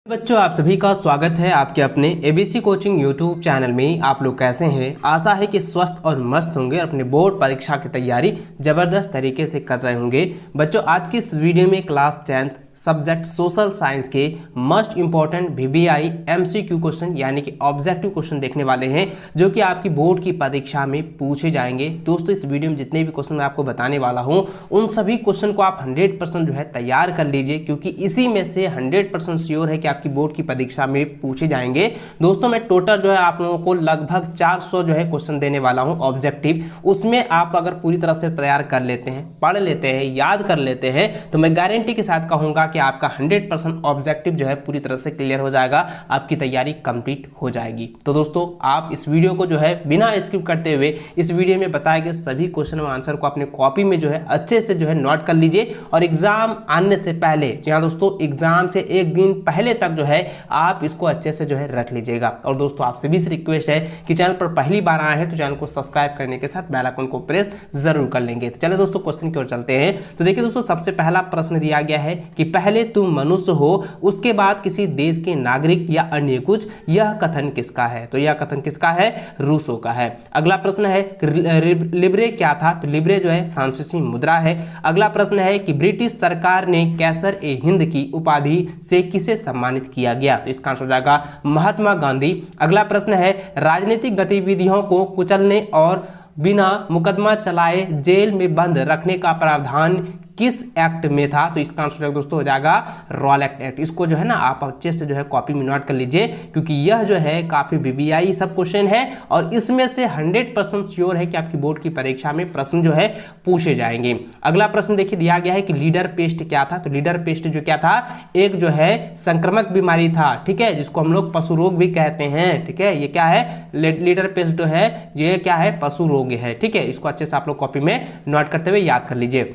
बच्चों, आप सभी का स्वागत है आपके अपने एबीसी कोचिंग यूट्यूब चैनल में। आप लोग कैसे हैं? आशा है कि स्वस्थ और मस्त होंगे और अपने बोर्ड परीक्षा की तैयारी जबरदस्त तरीके से कर रहे होंगे। बच्चों, आज की इस वीडियो में class 10th subject social science के most important VBI MCQ question यानी कि ऑब्जेक्टिव क्वेश्चन देखने वाले हैं, जो कि आपकी बोर्ड की परीक्षा में पूछे जाएंगे। दोस्तों, इस वीडियो में जितने भी क्वेश्चन मैं आपको बताने वाला हूं, उन सभी क्वेश्चन को आप 100% जो है तैयार कर लीजिए, क्योंकि इसी में से 100% श्योर है कि आपकी बोर्ड की परीक्षा में पूछे जाएंगे। दोस्तों, मैं टोटल जो है आप लोगों को लगभग 400 जो है क्वेश्चन देने वाला हूँ ऑब्जेक्टिव। उसमें आप अगर पूरी तरह से तैयार कर लेते हैं, पढ़ लेते हैं, याद कर लेते हैं, तो मैं गारंटी के साथ कहूँगा कि आपका 100% ऑब्जेक्टिव जो है पूरी तरह से क्लियर हो जाएगा, आपकी तैयारी कंप्लीट हो जाएगी। तो दोस्तों, आप इस वीडियो को जो है बिना स्किप करते हुए इस वीडियो में बताए गए सभी क्वेश्चन और आंसर को अपने कॉपी में जो है अच्छे से जो है नोट कर लीजिए, और एग्जाम आने से पहले, जी हाँ दोस्तों, एग्जाम से एक दिन पहले तक जो है आप इसको अच्छे से जो है रख लीजिएगा। और दोस्तों, आपसे भी रिक्वेस्ट है कि चैनल पर पहली बार आए हैं तो चैनल को सब्सक्राइब करने के साथ बेल आइकन को प्रेस जरूर कर लेंगे। तो चलिए दोस्तों, क्वेश्चन की ओर चलते हैं। तो देखिए दोस्तों, सबसे पहला प्रश्न दिया गया है कि पहले तुम मनुष्य हो, उसके बाद किसी देश के नागरिक या अन्य कुछ, यह कथन किसका है? तो यह कथन किसका है? रूसो का है। अगला प्रश्न है लिब्रे क्या था? तो लिब्रे जो है फ्रांसीसी मुद्रा है। अगला प्रश्न है कि ब्रिटिश सरकार ने कैसर ए हिंद की उपाधि से किसे सम्मानित किया गया? तो इसका आंसर हो जाएगा महात्मा गांधी। अगला प्रश्न है राजनीतिक गतिविधियों को कुचलने और बिना मुकदमा चलाए जेल में बंद रखने का प्रावधान किस एक्ट में था? तो इसका आंसर दोस्तों हो जाएगा रॉलेट एक्ट। इसको जो है ना आप अच्छे से जो है कॉपी में नोट कर लीजिए, क्योंकि यह जो है काफी VBI सब क्वेश्चन है और इसमें से 100% श्योर है कि आपकी बोर्ड की परीक्षा में प्रश्न जो है पूछे जाएंगे। अगला प्रश्न देखिए दिया गया है कि लीडर पेस्ट क्या था? तो लीडर पेस्ट जो क्या था, एक जो है संक्रामक बीमारी था, ठीक है, जिसको हम लोग पशु रोग भी कहते हैं। ठीक है, ये क्या है? लीडर पेस्ट जो है ये क्या है? पशु रोग है। ठीक है, इसको अच्छे से आप लोग कॉपी में नोट करते हुए याद कर लीजिए।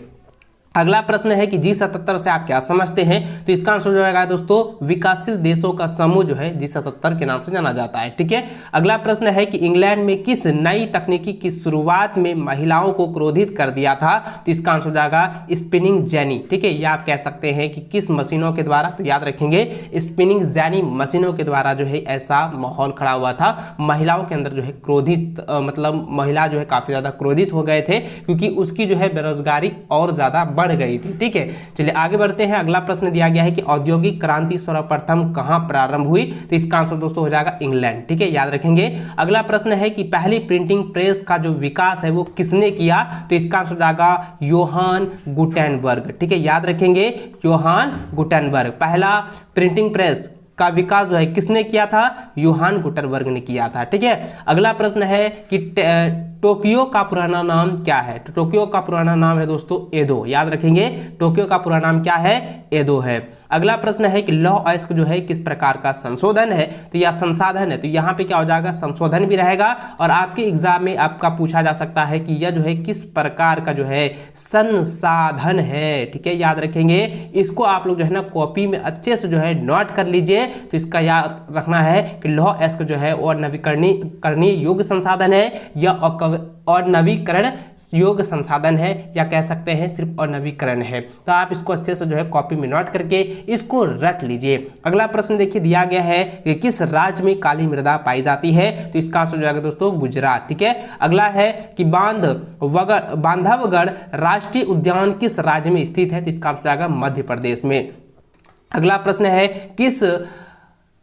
अगला प्रश्न है कि G77 से आप क्या समझते हैं? तो इसका आंसर हो जाएगा दोस्तों विकासशील देशों का समूह जो है G77 के नाम से जाना जाता है। ठीक है, अगला प्रश्न है कि इंग्लैंड में किस नई तकनीकी की शुरुआत में महिलाओं को क्रोधित कर दिया था? तो इसका आंसर हो जाएगा स्पिनिंग जेनी। ठीक है, या आप कह सकते हैं कि किस मशीनों के द्वारा? तो याद रखेंगे स्पिनिंग जेनी मशीनों के द्वारा जो है ऐसा माहौल खड़ा हुआ था, महिलाओं के अंदर जो है क्रोधित मतलब महिला जो है काफी ज्यादा क्रोधित हो गए थे, क्योंकि उसकी जो है बेरोजगारी और ज्यादा बढ़ गई थी। ठीक है, चलिए आगे बढ़ते हैं। अगला प्रश्न दिया गया है कि औद्योगिक क्रांति सर्वप्रथम कहां प्रारंभ हुई? तो इसका आंसर दोस्तों हो जाएगा इंग्लैंड। ठीक है, याद रखेंगे। अगला प्रश्न है कि पहली प्रिंटिंग प्रेस का जो विकास है वो किसने किया? तो इसका आंसर हो जाएगा योहान गुटेनबर्ग। ठीक है, याद रखेंगे योहान गुटेनबर्ग। पहला प्रिंटिंग प्रेस का विकास जो है किसने किया था? योहान गुटेनबर्ग ने किया था। ठीक है, अगला प्रश्न है कि टोक्यो का पुराना नाम क्या है? तो टोक्यो का पुराना नाम है दोस्तों एदो। याद रखेंगे टोक्यो का पुराना नाम क्या है? एदो है। अगला प्रश्न है कि लॉ ऑस्क जो है किस प्रकार का संशोधन है? तो यह संसाधन है। तो यहाँ पे क्या हो जाएगा? संशोधन भी रहेगा, और आपके एग्जाम में आपका पूछा जा सकता है कि यह जो है किस प्रकार का जो है संसाधन है। ठीक है, याद रखेंगे। इसको आप लोग जो है ना कॉपी में अच्छे से जो है नोट कर लीजिए। तो इसका याद रखना है कि लॉ ऑस्क जो है और नवीकरणीय योग्य संसाधन है या और नवीकरण योग्य संसाधन है, या कह सकते हैं सिर्फ और नवीकरण है। तो आप इसको अच्छे से जो है कॉपी में नोट करके इसको रट लीजिए। अगला प्रश्न देखिए दिया गया है कि किस राज्य में काली मृदा पाई जाती है? तो इसका आंसर हो जाएगा दोस्तों गुजरात। ठीक है, अगला है कि बांधवगढ़ राष्ट्रीय उद्यान किस राज्य में स्थित है? तो इसका आंसर हो जाएगा मध्य प्रदेश में। अगला प्रश्न है किस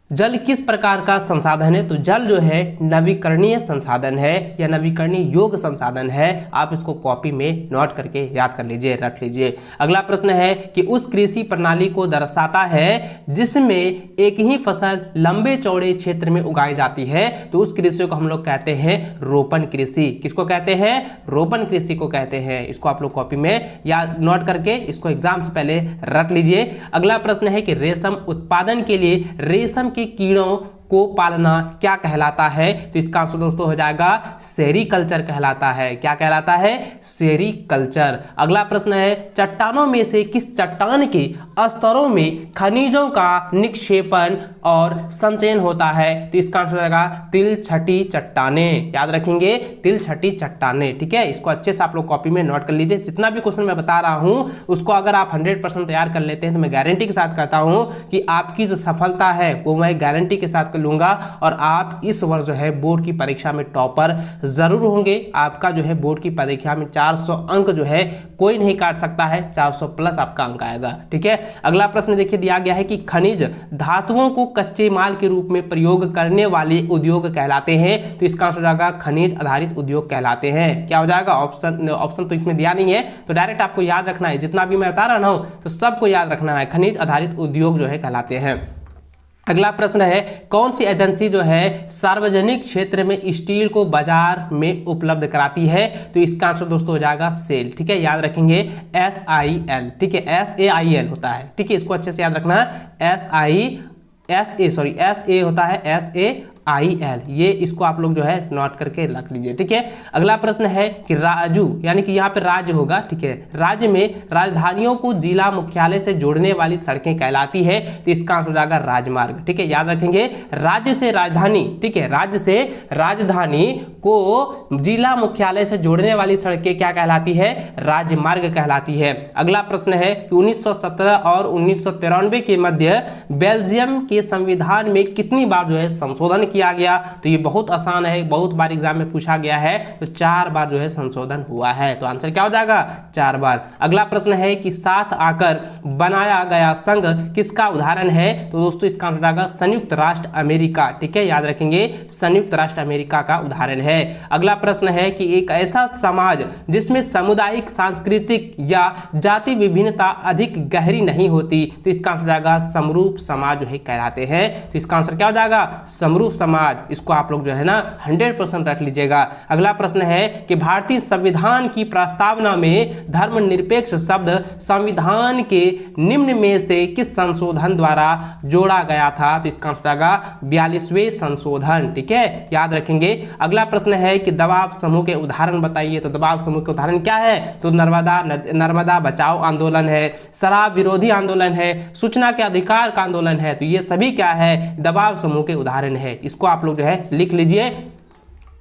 जल किस प्रकार का संसाधन है? तो जल जो है नवीकरणीय संसाधन है या नवीकरणीय योग्य संसाधन है। आप इसको कॉपी में नोट करके याद कर लीजिए, रख लीजिए। अगला प्रश्न है कि उस कृषि प्रणाली को दर्शाता है जिसमें एक ही फसल लंबे चौड़े क्षेत्र में उगाई जाती है। तो उस कृषि को हम लोग कहते हैं रोपण कृषि। किसको कहते हैं? रोपण कृषि को कहते हैं। इसको आप लोग कॉपी में याद नोट करके इसको एग्जाम से पहले रख लीजिए। अगला प्रश्न है कि रेशम उत्पादन के लिए रेशम के कीड़ों को पालना क्या कहलाता है? तो इसका आंसर दोस्तों हो जाएगा सेरीकल्चर कहलाता है। क्या कहलाता है? सेरीकल्चर। अगला प्रश्न है, चट्टानों में से किस चट्टान के स्तरों में खनिजों का निक्षेपण और संचयन होता है? तो इसका आंसर हो जाएगा तिलछटी चट्टानें। याद रखेंगे, तिलछटी चट्टानें। ठीक है, इसको अच्छे से आप लोग कॉपी में नोट कर लीजिए। जितना भी क्वेश्चन मैं बता रहा हूं उसको अगर आप 100% तैयार कर लेते हैं तो मैं गारंटी के साथ कहता हूं कि आपकी जो सफलता है वो मैं गारंटी के साथ कर लूंगा और आप इस वर्ष जो है बोर्ड की परीक्षा में टॉपर जरूर होंगे। आपका जो है बोर्ड की परीक्षा में 400 अंक जो है कोई नहीं काट सकता है, 400 प्लस आपका अंक आएगा। ठीक है, अगला प्रश्न देखिए दिया गया है कि खनिज धातुओं को कच्चे माल के रूप में प्रयोग करने वाले उद्योग कहलाते हैं। तो इसका आंसर हो जाएगा खनिज आधारित उद्योग कहलाते हैं। क्या हो जाएगा? ऑप्शन तो इसमें दिया नहीं है, तो डायरेक्ट आपको याद रखना है। जितना भी मैं बता रहा हूं तो सबको याद रखना है, खनिज आधारित उद्योग जो है कहलाते हैं। अगला प्रश्न है, कौन सी एजेंसी जो है सार्वजनिक क्षेत्र में स्टील को बाजार में उपलब्ध कराती है? तो इसका आंसर दोस्तों हो जाएगा सेल। ठीक है, याद रखेंगे SIL। ठीक है, SAIL होता है। ठीक है, इसको अच्छे से याद रखना, SA होता है SAIL। ये इसको आप लोग जो है नोट करके रख लीजिए। ठीक है, अगला प्रश्न है कि राजू यानी कि यहाँ पे राज्य होगा। ठीक है, राज्य में राजधानियों को जिला मुख्यालय से जोड़ने वाली सड़कें कहलाती है। तो इसका आंसर हो जाएगा राजमार्ग। ठीक है, याद रखेंगे, राज्य से राजधानी, ठीक है, राज्य से राजधानी को जिला मुख्यालय से जोड़ने वाली सड़कें क्या कहलाती है? राजमार्ग कहलाती है। अगला प्रश्न है कि 1917 और 1993 के मध्य बेल्जियम के संविधान में कितनी बार जो है संशोधन किया गया? तो ये बहुत आसान है, बहुत बार एग्जाम में पूछा गया है। तो 4 बार जो है संशोधन हुआ है। तो आंसर क्या हो जाएगा? 4 बार। अगला प्रश्न है कि साथ आकर बनाया गया संघ किसका उदाहरण है? तो दोस्तों इसका आंसर जाएगा संयुक्त राष्ट्र अमेरिका। ठीक है, याद रखेंगे, संयुक्त राष्ट्र अमेरिका का उदाहरण है। अगला प्रश्न है कि एक ऐसा समाज जिसमें सामुदायिक, सांस्कृतिक या जाति विभिन्नता अधिक गहरी नहीं होती, तो इसका आंसर जाएगा समरूप समाज जो है कहलाते हैं। तो इसका आंसर क्या हो जाएगा? समरूप समाज। इसको आप लोग जो है ना 100% रख लीजिएगा। अगला प्रश्न है कि भारतीय संविधान की प्रस्तावना में धर्मनिरपेक्ष शब्द संविधान के निम्न में से किस संशोधन द्वारा जोड़ा गया था? तो इसका आंसर आएगा 42वें संशोधन। ठीक है, याद रखेंगे। अगला प्रश्न है कि दबाव समूह के उदाहरण बताइए। तो दबाव समूह के उदाहरण क्या है? तो नर्मदा बचाओ आंदोलन है, शराब विरोधी आंदोलन है, सूचना के अधिकार का आंदोलन है। तो ये सभी क्या है? दबाव समूह के उदाहरण है। इसको आप लोग जो है लिख लीजिए।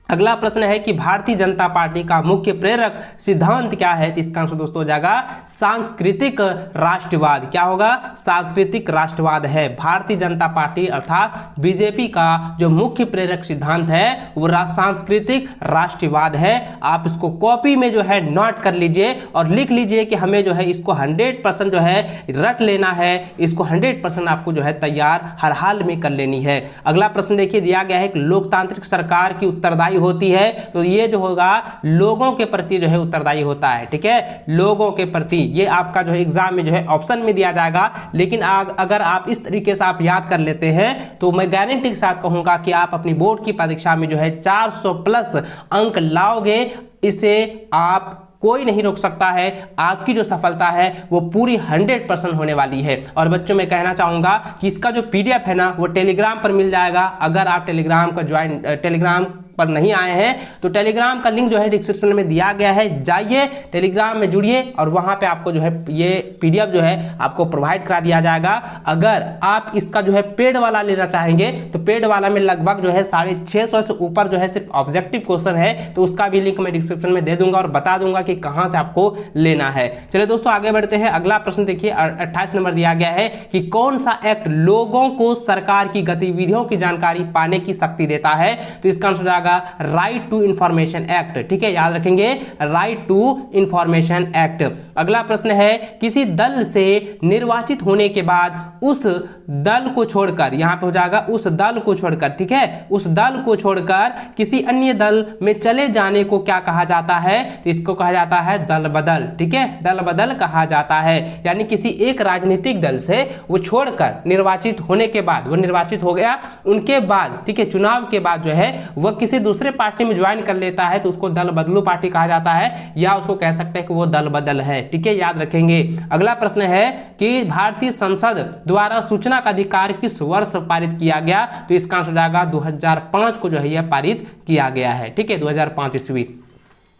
अगला प्रश्न है कि भारतीय जनता पार्टी का मुख्य प्रेरक सिद्धांत क्या है? तो इसका आंसर दोस्तों हो जाएगा सांस्कृतिक राष्ट्रवाद। क्या होगा? सांस्कृतिक राष्ट्रवाद है। भारतीय जनता पार्टी अर्थात बीजेपी का जो मुख्य प्रेरक सिद्धांत है वो सांस्कृतिक राष्ट्रवाद है। आप इसको कॉपी में जो है नोट कर लीजिए और लिख लीजिए कि हमें जो है इसको 100% जो है रट लेना है। इसको 100% आपको जो है तैयार हर हाल में कर लेनी है। अगला प्रश्न देखिए दिया गया है कि लोकतांत्रिक सरकार की उत्तरदायी होती है। तो ये जो होगा लोगों के प्रति जो है उत्तरदायी होता है। ठीक है, लोगों के प्रति। ये आपका जो है एग्जाम में जो है ऑप्शन में दिया जाएगा, लेकिन अगर आप इस तरीके से आप याद कर लेते हैं तो मैं गारंटी के साथ कहूंगा कि आप अपनी बोर्ड की परीक्षा में जो है 400 प्लस अंक लाओगे। इसे आप कोई नहीं रोक सकता है। आपकी जो सफलता है वो पूरी 100% होने वाली है। और बच्चों मैं कहना चाहूंगा कि इसका जो PDF है ना वो टेलीग्राम पर मिल जाएगा। अगर आप टेलीग्राम पर नहीं आए हैं तो टेलीग्राम का लिंक जो है डिस्क्रिप्शन में दिया गया है, जाइए टेलीग्राम में जुड़िए और वहां पे आपको जो है ये PDF जो है आपको प्रोवाइड करा दिया जाएगा। अगर आप इसका जो है पेड वाला लेना चाहेंगे तो पेड वाला में लगभग जो है 650 से ऊपर जो है सिर्फ ऑब्जेक्टिव क्वेश्चन है, तो उसका भी लिंक मैं डिस्क्रिप्शन में दे दूंगा और बता दूंगा कि कहां से आपको लेना है। चलिए दोस्तों आगे बढ़ते हैं। अगला प्रश्न देखिए 28 नंबर दिया गया है कि कौन सा एक्ट लोगों को सरकार की गतिविधियों की जानकारी पाने की शक्ति देता है? तो इसका answer right to information act. ठीक है, याद रखेंगे, राइट टू इंफॉर्मेशन एक्ट। अगला प्रश्न है किसी दल से निर्वाचित होने के बाद उस दल को छोड़कर, यहां पे हो जाएगा उस दल को छोड़कर, ठीक है, उस दल को छोड़कर किसी अन्य दल में चले जाने को क्या कहा जाता है? तो इसको कहा जाता है दल बदल। ठीक है, दल बदल कहा जाता है। यानी किसी एक राजनीतिक दल से वो छोड़कर निर्वाचित होने के बाद, वो निर्वाचित हो गया, उनके बाद, ठीक है, चुनाव के बाद जो है वह किसी किसी दूसरे पार्टी में ज्वाइन कर लेता है तो उसको दल बदलू पार्टी कहा जाता है, या उसको कह सकते हैं कि वो दल बदल है। ठीक है, याद रखेंगे। अगला प्रश्न है कि भारतीय संसद द्वारा सूचना का अधिकार किस वर्ष पारित किया गया? तो इसका आंसर हो जाएगा 2005 को जो है यह पारित किया गया है। ठीक है, 2005 ईस्वी।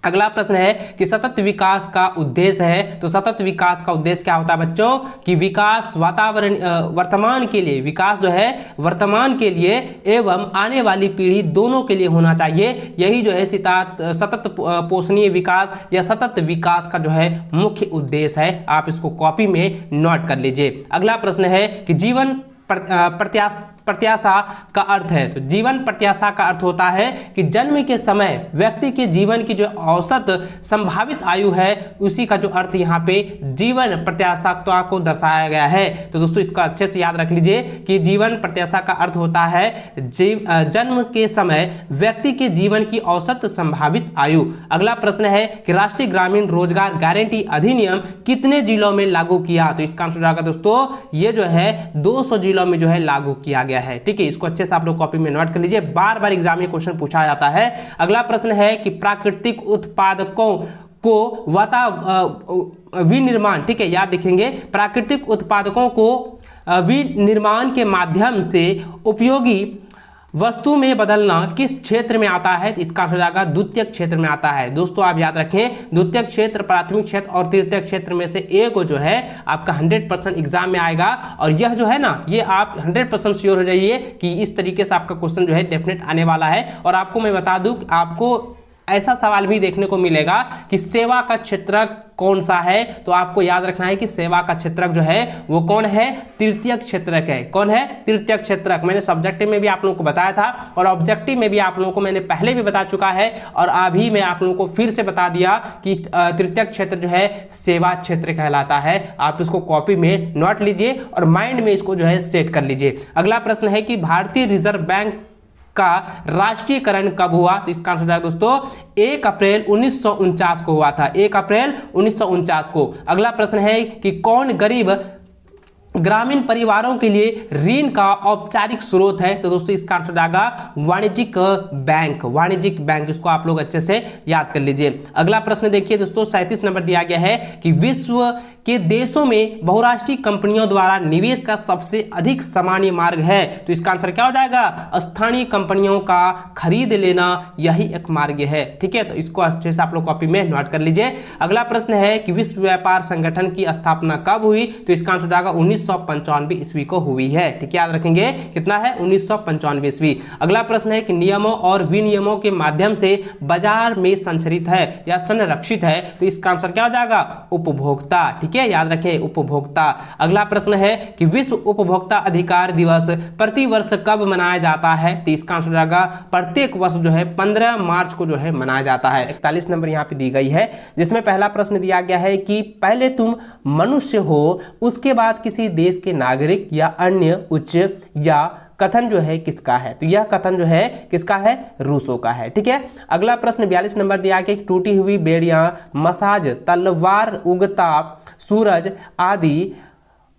अगला प्रश्न है कि सतत विकास का उद्देश्य है, तो सतत विकास का उद्देश्य क्या होता है बच्चों? कि विकास वातावरण वर्तमान के लिए, विकास जो है वर्तमान के लिए एवं आने वाली पीढ़ी दोनों के लिए होना चाहिए। यही जो है सतत पोषणीय विकास या सतत विकास का जो है मुख्य उद्देश्य है। आप इसको कॉपी में नोट कर लीजिए। अगला प्रश्न है कि जीवन प्रत्याशा का अर्थ है, तो जीवन प्रत्याशा का अर्थ होता है कि जन्म के समय व्यक्ति के जीवन की जो औसत संभावित आयु है उसी का जो अर्थ यहाँ पे जीवन प्रत्याशा को दर्शाया गया है। तो दोस्तों इसका अच्छे से याद रख लीजिए कि जीवन प्रत्याशा का अर्थ होता है जन्म के समय व्यक्ति के जीवन की औसत संभावित आयु। अगला प्रश्न है कि राष्ट्रीय ग्रामीण रोजगार गारंटी अधिनियम कितने जिलों में लागू किया? तो इसका आंसर होगा दोस्तों ये जो है 200 जिलों में जो है लागू किया गया है। ठीक है, इसको अच्छे से आप लोग कॉपी में नोट कर लीजिए, बार बार एग्जाम में क्वेश्चन पूछा जाता है। अगला प्रश्न है कि प्राकृतिक उत्पादकों को विनिर्माण, ठीक है याद रखेंगे, प्राकृतिक उत्पादकों को विनिर्माण के माध्यम से उपयोगी वस्तु में बदलना किस क्षेत्र में आता है? तो इसका आंसर हो जाएगा द्वितीयक क्षेत्र में आता है। दोस्तों आप याद रखें, द्वितीयक क्षेत्र, प्राथमिक क्षेत्र और तृतीयक क्षेत्र में से एक जो है आपका 100% एग्जाम में आएगा। और यह जो है ना, ये आप 100% श्योर हो जाइए कि इस तरीके से आपका क्वेश्चन जो है डेफिनेट आने वाला है। और आपको मैं बता दूं, आपको ऐसा सवाल भी देखने को मिलेगा कि सेवा का क्षेत्रक कौन सा है? तो आपको याद रखना है कि सेवा का क्षेत्रक जो है वो कौन है? तृतीयक क्षेत्रक है। कौन है? तृतीयक क्षेत्रक। मैंने सब्जेक्टिव में भी आप लोगों को बताया था और ऑब्जेक्टिव में भी आप लोगों को मैंने पहले भी बता चुका है, और अभी मैं आप लोगों को फिर से बता दिया कि तृतीयक क्षेत्र जो है सेवा क्षेत्र कहलाता है। आप इसको कॉपी में नोट लीजिए और माइंड में इसको जो है सेट कर लीजिए। अगला प्रश्न है कि भारतीय रिजर्व बैंक का राष्ट्रीयकरण कब हुआ? तो इसका आंसर दोस्तों 1 अप्रैल 1949 को हुआ था। 1 अप्रैल 1949 को। अगला प्रश्न है कि कौन गरीब ग्रामीण परिवारों के लिए ऋण का औपचारिक स्रोत है? तो दोस्तों इसका आंसर जाएगा वाणिज्यिक बैंक। वाणिज्यिक बैंक, इसको आप लोग अच्छे से याद कर लीजिए। अगला प्रश्न देखिए दोस्तों, 37 नंबर दिया गया है कि विश्व के देशों में बहुराष्ट्रीय कंपनियों द्वारा निवेश का सबसे अधिक सामान्य मार्ग है? तो इसका आंसर क्या हो जाएगा? स्थानीय कंपनियों का खरीद लेना, यही एक मार्ग है। ठीक है, तो इसको अच्छे से आप लोग कॉपी में नोट कर लीजिए। अगला प्रश्न है कि विश्व व्यापार संगठन की स्थापना कब हुई? तो इसका आंसर जाएगा 1995 ईस्वी को हुई है। ठीक है, याद रखेंगे कितना है? 1995 ईस्वी। अगला प्रश्न है कि नियमों और विनियमों के माध्यम से बाजार में संरक्षित है या संरक्षित है? तो इसका आंसर क्या हो जाएगा? उपभोक्ता। ठीक है, याद रखें उपभोक्ता। अगला प्रश्न है कि विश्व उपभोक्ता अधिकार दिवस प्रति वर्ष कब मनाया जाता है? तो इसका आंसर हो जाएगा प्रत्येक वर्ष जो है 15 मार्च को जो है मनाया जाता है। 41 नंबर यहाँ पे दी गई है, जिसमें पहला प्रश्न दिया गया है कि पहले तुम मनुष्य हो, उसके बाद किसी देश के नागरिक या अन्य उच्च या कथन जो है किसका है? तो यह कथन जो है किसका है? रूसों का है। ठीक है, अगला प्रश्न 42 नंबर दिया गया कि टूटी हुई बेड़ियां, मसाज, तलवार, उगता सूरज आदि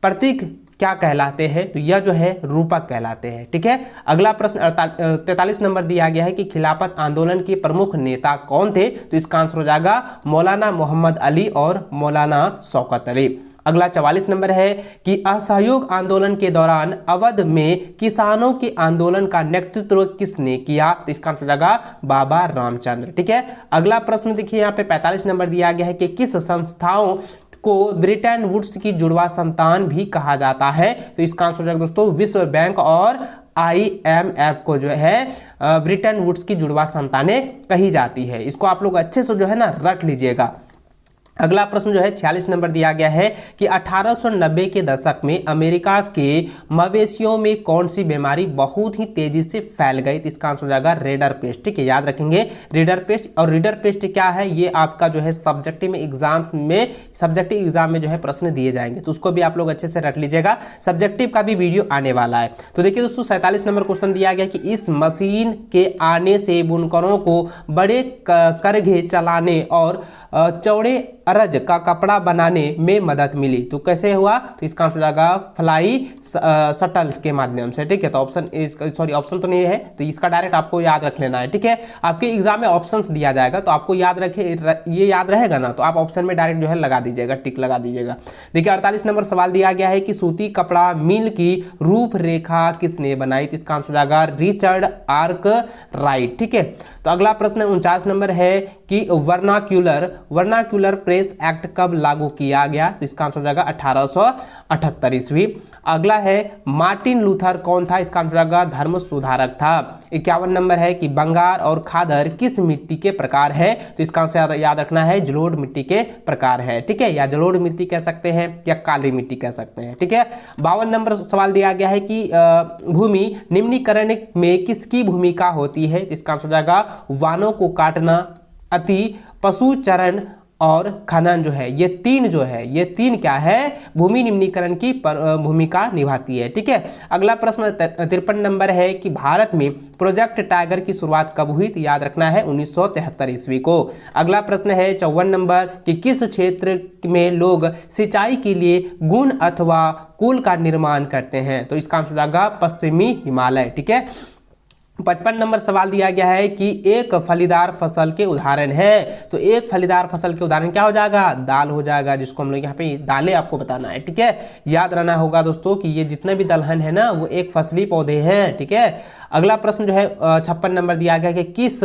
प्रतीक क्या कहलाते हैं? तो यह जो है रूपक कहलाते हैं। ठीक है, अगला प्रश्न 43 नंबर दिया गया है कि खिलाफत आंदोलन के प्रमुख नेता कौन थे? तो इसका आंसर हो जाएगा मौलाना मोहम्मद अली और मौलाना शौकत अली। अगला 44 नंबर है कि असहयोग आंदोलन के दौरान अवध में किसानों के आंदोलन का नेतृत्व किसने किया? तो इसका आंसर लगा बाबा रामचंद्र। ठीक है, अगला प्रश्न देखिए यहाँ पे 45 नंबर दिया गया है कि किस संस्थाओं को ब्रिटेन वुड्स की जुड़वा संतान भी कहा जाता है? तो इसका आंसर जाएगा दोस्तों विश्व बैंक और IMF को जो है ब्रिटेन वुड्स की जुड़वा संतानें कही जाती है। इसको आप लोग अच्छे से जो है ना रट लीजिएगा। अगला प्रश्न जो है 46 नंबर दिया गया है कि 1890 के दशक में अमेरिका के मवेशियों में कौन सी बीमारी बहुत ही तेजी से फैल गई? तो इसका आंसर हो जाएगा रेडर पेस्ट। ठीक है, याद रखेंगे रेडर पेस्ट। और रेडर पेस्ट क्या है? ये आपका जो है सब्जेक्टिव एग्जाम में जो है प्रश्न दिए जाएंगे, तो उसको भी आप लोग अच्छे से रख लीजिएगा। सब्जेक्टिव का भी वीडियो आने वाला है। तो देखिए दोस्तों 47 नंबर क्वेश्चन दिया गया कि इस मशीन के आने से बुनकरों को बड़े करघे चलाने और चौड़े अरज का कपड़ा बनाने में मदद मिली। तो कैसे हुआ, तो इसका आंसर हो जाएगा फ्लाई शटल्स के माध्यम से। ठीक है, तो ऑप्शन सॉरी ऑप्शन तो नहीं है, तो इसका डायरेक्ट आपको याद रख लेना है। ठीक है, आपके एग्जाम में ऑप्शंस दिया जाएगा तो आपको याद रखे, ये याद रहेगा ना, तो आप ऑप्शन में डायरेक्ट जो है लगा दीजिएगा, टिक लगा दीजिएगा। देखिए 48 नंबर सवाल दिया गया है कि सूती कपड़ा मिल की रूपरेखा किसने बनाई। तो इसका आंसर हो जाएगा रिचर्ड आर्कराइट। ठीक है, तो अगला प्रश्न 49 नंबर है कि वर्नाक्यूलर प्रेस एक्ट कब लागू किया गया। तो इसका आंसर हो जाएगा 1878 ईस्वी। अगला है मार्टिन लूथर कौन था। इसका आंसर हो जाएगा धर्म सुधारक था। 51 नंबर है कि बंगार और खादर किस मिट्टी के प्रकार है। तो इसका आंसर याद रखना है जलोढ़ मिट्टी के प्रकार है। ठीक है, या जलोढ़ मिट्टी कह सकते हैं या काली मिट्टी कह सकते हैं। ठीक है, 52 नंबर सवाल दिया गया है कि भूमि निम्नीकरण में किसकी भूमिका होती है। तो इसका आंसर हो जाएगा वानों को काटना, अति पशुचरण और खनन जो है, ये तीन क्या है, भूमि निम्नीकरण की भूमिका निभाती है। ठीक है, अगला प्रश्न 53 नंबर है कि भारत में प्रोजेक्ट टाइगर की शुरुआत कब हुई। तो याद रखना है 1973 ईस्वी को। अगला प्रश्न है 54 नंबर कि किस क्षेत्र में लोग सिंचाई के लिए गुण अथवा कुल का निर्माण करते हैं। तो इसका आंसर हो जाएगा पश्चिमी हिमालय। ठीक है, 55 नंबर सवाल दिया गया है कि एक फलीदार फसल के उदाहरण है। तो एक फलीदार फसल के उदाहरण क्या हो जाएगा, दाल हो जाएगा, जिसको हम लोग यहाँ पे दालें आपको बताना है। ठीक है, याद रहना होगा दोस्तों कि ये जितने भी दलहन है ना वो एक फसली पौधे हैं। ठीक है, अगला प्रश्न जो है 56 नंबर दिया गया कि किस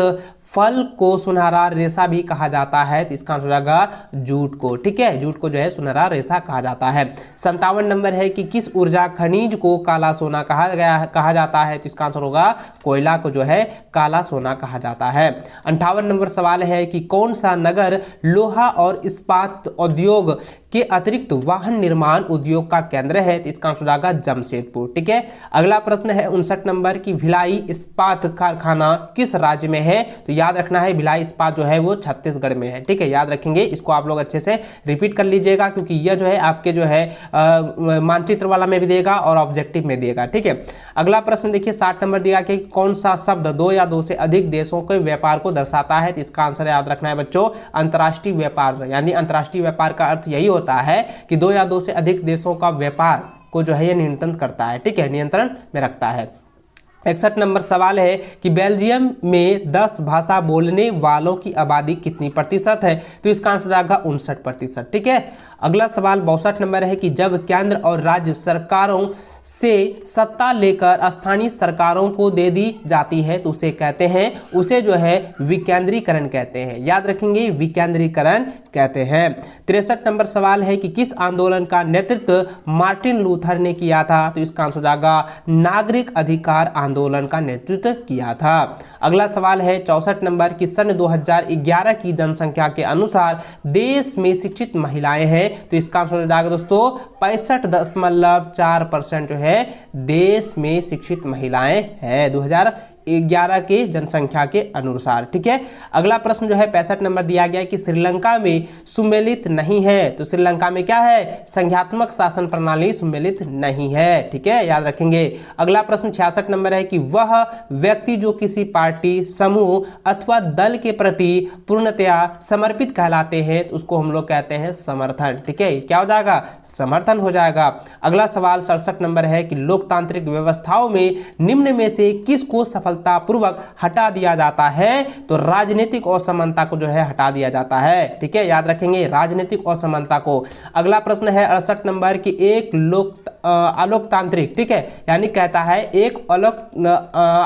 फल को सुनहरा रेशा भी कहा जाता है। तो इसका आंसर हो जाएगा जूट को। ठीक है, जूट को जो है सुनहरा रेशा कहा जाता है। 57 नंबर है कि किस ऊर्जा खनिज को काला सोना कहा जाता है। तो इसका आंसर होगा कोयला को जो है काला सोना कहा जाता है। 58 नंबर सवाल है कि कौन सा नगर लोहा और इस्पात उद्योग के अतिरिक्त वाहन निर्माण उद्योग का केंद्र है। तो इसका आंसर हो जाएगा जमशेदपुर। ठीक है, अगला प्रश्न है 59 नंबर की भिलाई इस्पात कारखाना किस राज्य में है। तो याद रखना है भिलाई इस्पात जो है वो छत्तीसगढ़ में है। ठीक है, याद रखेंगे, इसको आप लोग अच्छे से रिपीट कर लीजिएगा क्योंकि यह जो है आपके जो है मानचित्र वाला में भी देगा और ऑब्जेक्टिव में देगा। ठीक है, अगला प्रश्न देखिए 60 नंबर दिया कि कौन सा शब्द दो या दो से अधिक देशों के व्यापार को दर्शाता है। तो इसका आंसर याद रखना है बच्चों अंतर्राष्ट्रीय व्यापार, यानी अंतर्राष्ट्रीय व्यापार का अर्थ यही होता है कि दो या दो से अधिक देशों का व्यापार को जो है ये नियंत्रण करता है। ठीक है, नियंत्रण में रखता है। 61 नंबर सवाल है कि बेल्जियम में 10 भाषा बोलने वालों की आबादी कितनी प्रतिशत है। तो इसका आंसर आएगा 59%। ठीक है, अगला सवाल 62 नंबर है कि जब केंद्र और राज्य सरकारों से सत्ता लेकर स्थानीय सरकारों को दे दी जाती है तो उसे कहते हैं, उसे जो है विकेंद्रीकरण कहते हैं। याद रखेंगे, विकेंद्रीकरण कहते हैं। 63 नंबर सवाल है कि किस आंदोलन का नेतृत्व मार्टिन लूथर ने किया था। तो इसका आंसर जाएगा नागरिक अधिकार आंदोलन का नेतृत्व किया था। अगला सवाल है 64 नंबर कि सन 2011 की जनसंख्या के अनुसार देश में शिक्षित महिलाएं हैं। तो इसका आंसर जाएगा दोस्तों 65.4% जो है देश में शिक्षित महिलाएं हैं 2011 के जनसंख्या के अनुसार। ठीक है, अगला प्रश्न जो है 65 नंबर दिया गया है कि श्रीलंका में सुमेलित नहीं है। तो श्रीलंका में क्या है, संघात्मक शासन प्रणाली सुमेलित नहीं है। ठीक है, याद रखेंगे। अगला प्रश्न 66 नंबर है कि वह व्यक्ति जो किसी पार्टी समूह अथवा दल के प्रति पूर्णतया समर्पित कहलाते हैं तो उसको हम लोग कहते हैं समर्थन। ठीक है, क्या हो जाएगा, समर्थन हो जाएगा। अगला सवाल 67 नंबर है कि लोकतांत्रिक व्यवस्थाओं में निम्न में से किसको सफलतापूर्वक हटा दिया जाता है। तो राजनीतिक असमानता को जो है हटा दिया जाता है। ठीक है, याद रखेंगे राजनीतिक असमानता को। अगला प्रश्न है 68 नंबर की एक अलोकतांत्रिक, ठीक है, यानी कहता है एक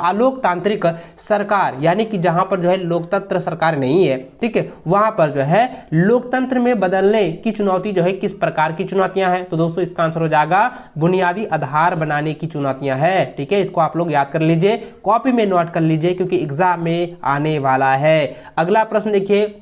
अलोकतांत्रिक सरकार, यानी कि जहां पर जो है लोकतंत्र सरकार नहीं है, ठीक है, वहां पर जो है लोकतंत्र में बदलने की चुनौती जो है किस प्रकार की चुनौतियां हैं। तो दोस्तों इसका आंसर हो जाएगा बुनियादी आधार बनाने की चुनौतियां हैं। ठीक है, इसको आप लोग याद कर लीजिए, कॉपी में नोट कर लीजिए क्योंकि एग्जाम में आने वाला है। अगला प्रश्न देखिए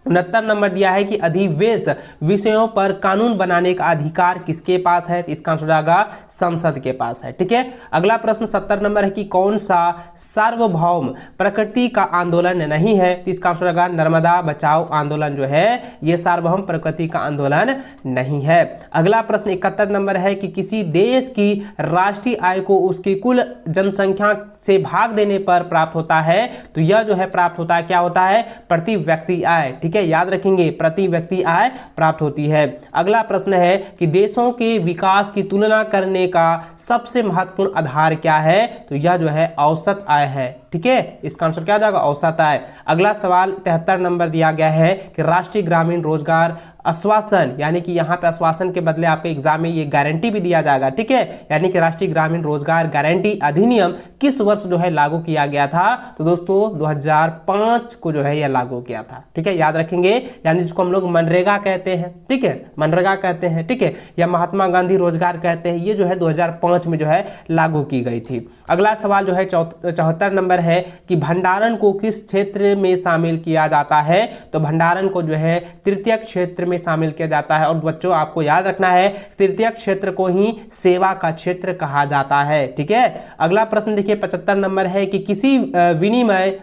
69 नंबर दिया है कि अधिवेश विषयों पर कानून बनाने का अधिकार किसके पास है। तो इसका आंसर जाएगा संसद के पास है। ठीक है, अगला प्रश्न 70 नंबर है कि कौन सा सार्वभौम प्रकृति का आंदोलन नहीं है। तो इसका आंसर जाएगा नर्मदा बचाओ आंदोलन जो है ये सार्वभौम प्रकृति का आंदोलन नहीं है। अगला प्रश्न 71 नंबर है कि किसी देश की राष्ट्रीय आय को उसकी कुल जनसंख्या से भाग देने पर प्राप्त होता है। तो यह जो है प्राप्त होता है, क्या होता है, प्रति व्यक्ति आय। ठीक है, है, याद रखेंगे प्रति व्यक्ति आय प्राप्त होती है। अगला प्रश्न है कि देशों के विकास की तुलना करने का सबसे महत्वपूर्ण आधार क्या है, तो यह जो है औसत आय है। ठीक है, इसका आंसर क्या हो जाएगा, औसत आय। अगला सवाल 73 नंबर दिया गया है कि राष्ट्रीय ग्रामीण रोजगार आश्वासन, यानी कि यहाँ पे आश्वासन के बदले आपके एग्जाम में ये गारंटी भी दिया जाएगा। ठीक है, यानी कि राष्ट्रीय ग्रामीण रोजगार गारंटी अधिनियम किस वर्ष जो है लागू किया गया था, तो दोस्तों 2005 को जो है यह लागू किया था। ठीक है, याद रखेंगे, यानी जिसको हम लोग मनरेगा कहते हैं। ठीक है, मनरेगा कहते हैं। ठीक है, या महात्मा गांधी रोजगार कहते हैं, ये जो है 2005 में जो है लागू की गई थी। अगला सवाल जो है 74 नंबर है कि भंडारण को किस क्षेत्र में शामिल किया जाता है, तो भंडारण को जो है तृतीयक क्षेत्र में शामिल किया जाता है। और बच्चों आपको याद रखना है, तृतीयक क्षेत्र को ही सेवा का क्षेत्र कहा जाता है। ठीक है, अगला प्रश्न देखिए 75 नंबर है कि किसी विनिमय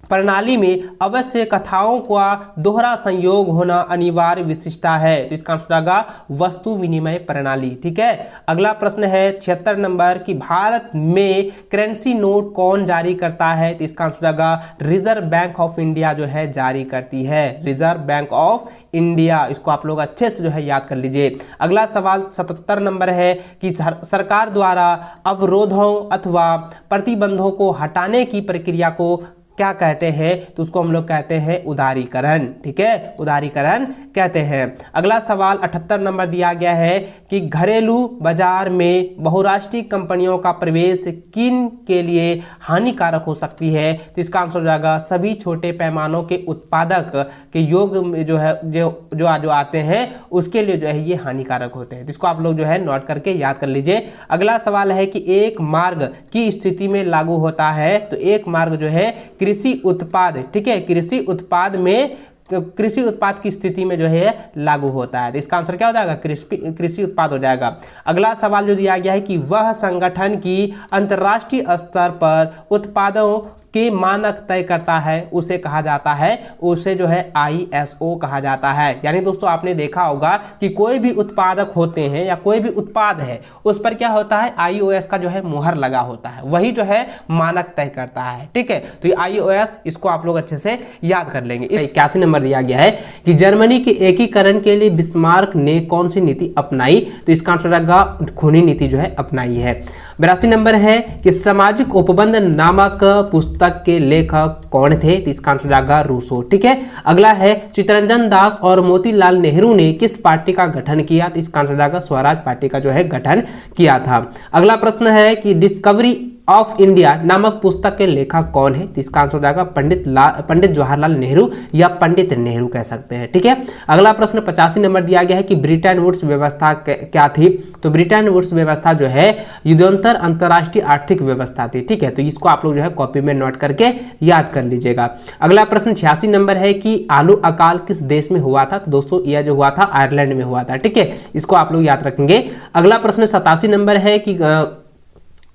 प्रणाली में अवश्य कथाओं का दोहरा संयोग होना अनिवार्य विशिष्टता है, तो इसका आंसर आएगा वस्तु विनिमय प्रणाली। ठीक है, अगला प्रश्न है 76 नंबर कि भारत में करेंसी नोट कौन जारी करता है, तो इसका आंसर आएगा रिजर्व बैंक ऑफ इंडिया जो है जारी करती है, रिजर्व बैंक ऑफ इंडिया। इसको आप लोग अच्छे से जो है याद कर लीजिए। अगला सवाल 77 नंबर है कि सरकार द्वारा अवरोधों अथवा प्रतिबंधों को हटाने की प्रक्रिया को क्या कहते हैं, तो उसको हम लोग कहते हैं उदारीकरण। ठीक है, उदारीकरण कहते हैं। अगला सवाल 78 नंबर दिया गया है कि घरेलू बाजार में बहुराष्ट्रीय कंपनियों का प्रवेश किन के लिए हानिकारक हो सकती है, तो इसका आंसर हो जाएगा सभी छोटे पैमानों के उत्पादक के योग में जो है जो आते हैं उसके लिए जो है ये हानिकारक होते हैं। तो इसको आप लोग जो है नोट करके याद कर लीजिए। अगला सवाल है कि एक मार्ग की स्थिति में लागू होता है, तो एक मार्ग जो है कृषि उत्पाद, ठीक है, कृषि उत्पाद में कृषि उत्पाद की स्थिति में जो है लागू होता है, तो इसका आंसर क्या हो जाएगा, कृषि उत्पाद हो जाएगा। अगला सवाल जो दिया गया है कि वह संगठन की अंतर्राष्ट्रीय स्तर पर उत्पादों के मानक तय करता है उसे कहा जाता है, उसे जो है ISO कहा जाता है। यानी दोस्तों आपने देखा होगा कि कोई भी उत्पादक होते हैं या कोई भी उत्पाद है उस पर क्या होता है, IOS का जो है मुहर लगा होता है, वही जो है मानक तय करता है। ठीक है, तो ये IOS इसको आप लोग अच्छे से याद कर लेंगे। 81 नंबर दिया गया है कि जर्मनी के एकीकरण के लिए बिस्मार्क ने कौन सी नीति अपनाई, तो इसका आंसर रहेगा खूनी नीति जो है अपनाई है। 82 नंबर है कि सामाजिक उपबंध नामक पुस्तक के लेखक कौन थे, तो इसका आंसर आएगा रूसो। ठीक है, अगला है चित्तरंजन दास और मोतीलाल नेहरू ने किस पार्टी का गठन किया, तो इसका आंसर आएगा स्वराज पार्टी का जो है गठन किया था। अगला प्रश्न है कि डिस्कवरी ऑफ इंडिया नामक पुस्तक के लेखक कौन है, तो इसका आंसर जाएगा पंडित जवाहरलाल नेहरू या पंडित नेहरू कह सकते हैं। ठीक है, अगला प्रश्न 85 नंबर दिया गया है कि ब्रिटेन वुड्स व्यवस्था क्या थी, तो ब्रिटेन वुड्स व्यवस्था जो है युद्धोत्तर अंतर्राष्ट्रीय आर्थिक व्यवस्था थी। ठीक है, तो इसको आप लोग जो है कॉपी में नोट करके याद कर लीजिएगा। अगला प्रश्न 86 नंबर है कि आलू अकाल किस देश में हुआ था, तो दोस्तों यह जो हुआ था आयरलैंड में हुआ था। ठीक है, इसको आप लोग याद रखेंगे। अगला प्रश्न 87 नंबर है कि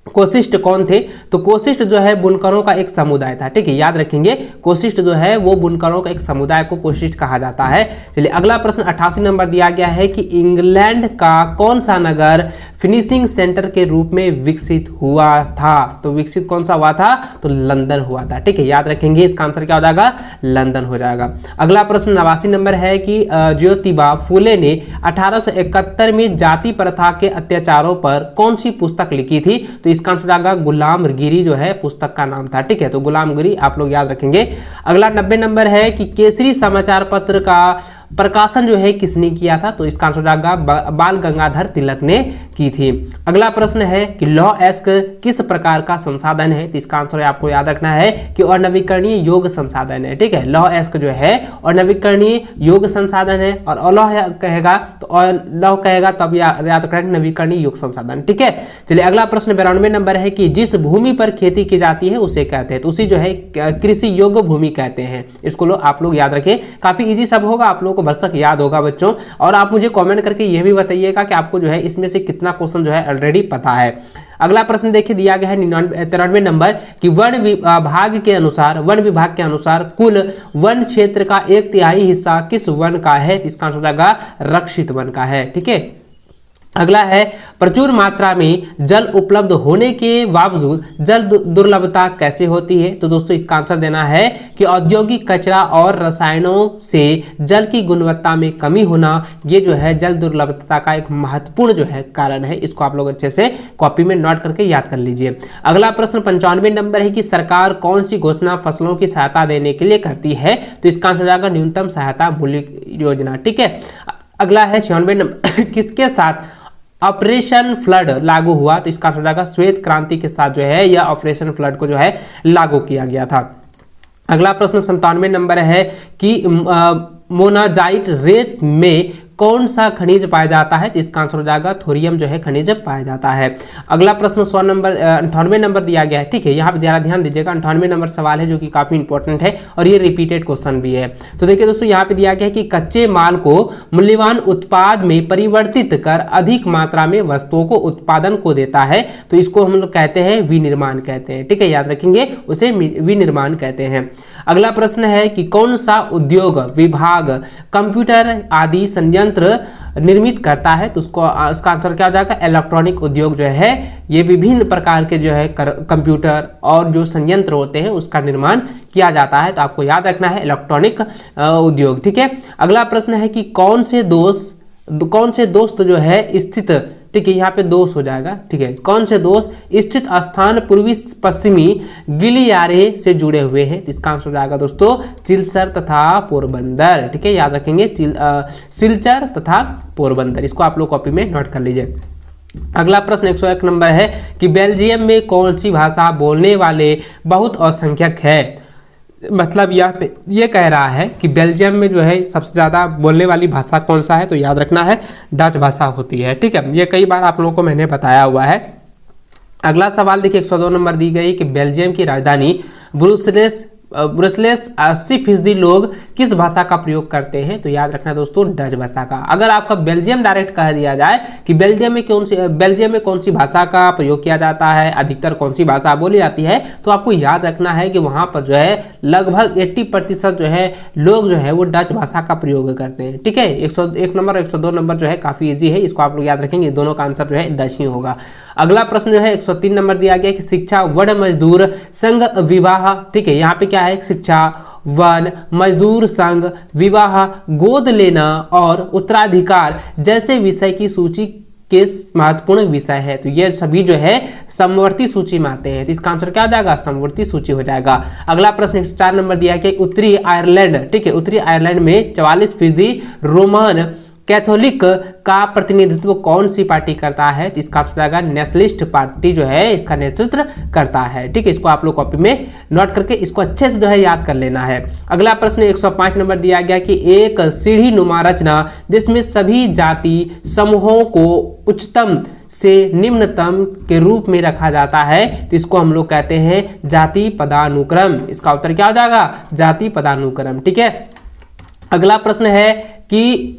कोशिष्ट कौन थे, तो कोशिष्ट जो है बुनकरों का एक समुदाय था। ठीक है, याद रखेंगे कोशिष्ट जो है वो बुनकरों का एक समुदाय को कोशिष्ट कहा जाता है। चलिए अगला प्रश्न 88 नंबर दिया गया है कि इंग्लैंड का कौन सा नगर फिनिशिंग सेंटर के रूप में विकसित हुआ था, तो विकसित कौन सा हुआ था, तो लंदन हुआ था। ठीक है, याद रखेंगे इसका आंसर क्या हो जाएगा, लंदन हो जाएगा। अगला प्रश्न 89 नंबर है कि ज्योतिबा फूले ने 1871 में जाति प्रथा के अत्याचारों पर कौन सी पुस्तक लिखी थी, तो इसका आंसर आएगा गुलामगिरी जो है पुस्तक का नाम था। ठीक है, तो गुलामगिरी आप लोग याद रखेंगे। अगला 90 नंबर है कि केसरी समाचार पत्र का प्रकाशन जो है किसने किया था, तो इसका आंसर आएगा बाल गंगाधर तिलक ने की थी। अगला प्रश्न है कि लॉ एस्क किस प्रकार का संसाधन है, तो इसका आंसर आपको याद रखना है कि अनवीकरणीय योग संसाधन है। ठीक है, लॉ एस्क जो है अनवीकरणीय योग संसाधन है, और लॉ कहेगा तो लॉ कहेगा तब याद रखना है नवीकरणीय योग संसाधन। ठीक है, चलिए अगला प्रश्न 92 नंबर है कि जिस भूमि पर खेती की जाती है उसे कहते हैं, तो उसी जो है कृषि योग्य भूमि कहते हैं। इसको आप लोग याद रखें, काफी इजी सब होगा, आप लोगों को भरसक याद होगा बच्चों। और आप मुझे कमेंट करके यह भी बताइएगा कि आपको जो है इसमें से कितना क्वेश्चन जो है ऑलरेडी पता है। अगला प्रश्न देखिए दिया गया है 93 नंबर कि वन विभाग के अनुसार कुल वन क्षेत्र का 1/3 हिस्सा किस वन का है, इसका आंसर आएगा रक्षित वन का है। ठीक है, अगला है प्रचुर मात्रा में जल उपलब्ध होने के बावजूद जल दुर्लभता कैसे होती है। तो दोस्तों इसका आंसर देना है कि औद्योगिक कचरा और रसायनों से जल की गुणवत्ता में कमी होना, ये जो है जल दुर्लभता का एक महत्वपूर्ण जो है कारण है। इसको आप लोग अच्छे से कॉपी में नोट करके याद कर लीजिए। अगला प्रश्न 95 नंबर है कि सरकार कौन सी घोषणा फसलों की सहायता देने के लिए करती है। तो इसका आंसर जाएगा न्यूनतम सहायता मूल्य योजना। ठीक है। अगला है 96 नंबर किसके साथ ऑपरेशन फ्लड लागू हुआ। तो इसका आंसर जाएगा श्वेत क्रांति के साथ जो है यह ऑपरेशन फ्लड को जो है लागू किया गया था। अगला प्रश्न 97 नंबर है कि मोनाजाइट रेत में कौन सा खनिज पाया जाता है। तो इसका आंसर हो जाएगा थोरियम जो है खनिज पाया जाता है। अगला प्रश्न 98 नंबर दिया गया है। ठीक है, यहाँ पे ज़रा ध्यान दीजिएगा, 98 नंबर सवाल है जो कि काफ़ी इंपॉर्टेंट है और ये रिपीटेड क्वेश्चन भी है। तो देखिए दोस्तों यहाँ पे दिया गया है कि कच्चे माल को मूल्यवान उत्पाद में परिवर्तित कर अधिक मात्रा में वस्तुओं को उत्पादन को देता है। तो इसको हम लोग कहते हैं विनिर्माण कहते हैं। ठीक है, याद रखेंगे, उसे विनिर्माण कहते हैं। अगला प्रश्न है कि कौन सा उद्योग विभाग कंप्यूटर आदि संयंत्र निर्मित करता है। तो उसका आंसर क्या हो जाएगा, इलेक्ट्रॉनिक उद्योग जो है ये विभिन्न प्रकार के जो है कंप्यूटर और जो संयंत्र होते हैं उसका निर्माण किया जाता है। तो आपको याद रखना है इलेक्ट्रॉनिक उद्योग। ठीक है। अगला प्रश्न है कि कौन से दोस्त जो है स्थित, ठीक है, यहाँ पे दोष हो जाएगा। ठीक है, कौन से दोष स्थित स्थान पूर्वी पश्चिमी गिलियारे से जुड़े हुए हैं। इसका आंसर हो जाएगा दोस्तों सिलचर तथा पोरबंदर। ठीक है, याद रखेंगे सिलचर तथा पोरबंदर। इसको आप लोग कॉपी में नोट कर लीजिए। अगला प्रश्न 101 नंबर है कि बेल्जियम में कौन सी भाषा बोलने वाले बहुत असंख्यक है। मतलब यहाँ पे ये कह रहा है कि बेल्जियम में जो है सबसे ज़्यादा बोलने वाली भाषा कौन सा है। तो याद रखना है डच भाषा होती है। ठीक है, ये कई बार आप लोगों को मैंने बताया हुआ है। अगला सवाल देखिए 102 नंबर दी गई कि बेल्जियम की राजधानी ब्रुसेल्स 80% लोग किस भाषा का प्रयोग करते हैं। तो याद रखना दोस्तों डच भाषा का। अगर आपका बेल्जियम डायरेक्ट कह दिया जाए कि बेल्जियम में कौन सी भाषा का प्रयोग किया जाता है, अधिकतर कौन सी भाषा बोली जाती है, तो आपको याद रखना है कि वहाँ पर जो है लगभग 80% जो है लोग जो है वो डच भाषा का प्रयोग करते हैं। ठीक है, 101 नंबर 102 नंबर जो है काफ़ी ईजी है, इसको आप लोग याद रखेंगे, दोनों का आंसर जो है डच ही होगा। अगला प्रश्न जो है 103 नंबर दिया गया कि शिक्षा वन मजदूर संघ विवाह। ठीक है, यहाँ पे क्या है, शिक्षा वन मजदूर संघ विवाह गोद लेना और उत्तराधिकार जैसे विषय की सूची के महत्वपूर्ण विषय है। तो ये सभी जो है समवर्ती सूची में आते हैं। तो इसका आंसर क्या हो जाएगा, समवर्ती सूची हो जाएगा। अगला प्रश्न 104 नंबर दिया कि उत्तरी आयरलैंड, ठीक है, उत्तरी आयरलैंड में 44% रोमन कैथोलिक का प्रतिनिधित्व कौन सी पार्टी करता है। तो इसका आंसर आएगा नेशनलिस्ट पार्टी जो है इसका नेतृत्व करता है। ठीक है, इसको आप लोग कॉपी में नोट करके इसको अच्छे से जो है याद कर लेना है। अगला प्रश्न 105 नंबर दिया गया कि एक सीढ़ी नुमा रचना जिसमें सभी जाति समूहों को उच्चतम से निम्नतम के रूप में रखा जाता है। तो इसको हम लोग कहते हैं जाति पदानुक्रम। इसका उत्तर क्या हो जाएगा, जाति पदानुक्रम। ठीक है। अगला प्रश्न है कि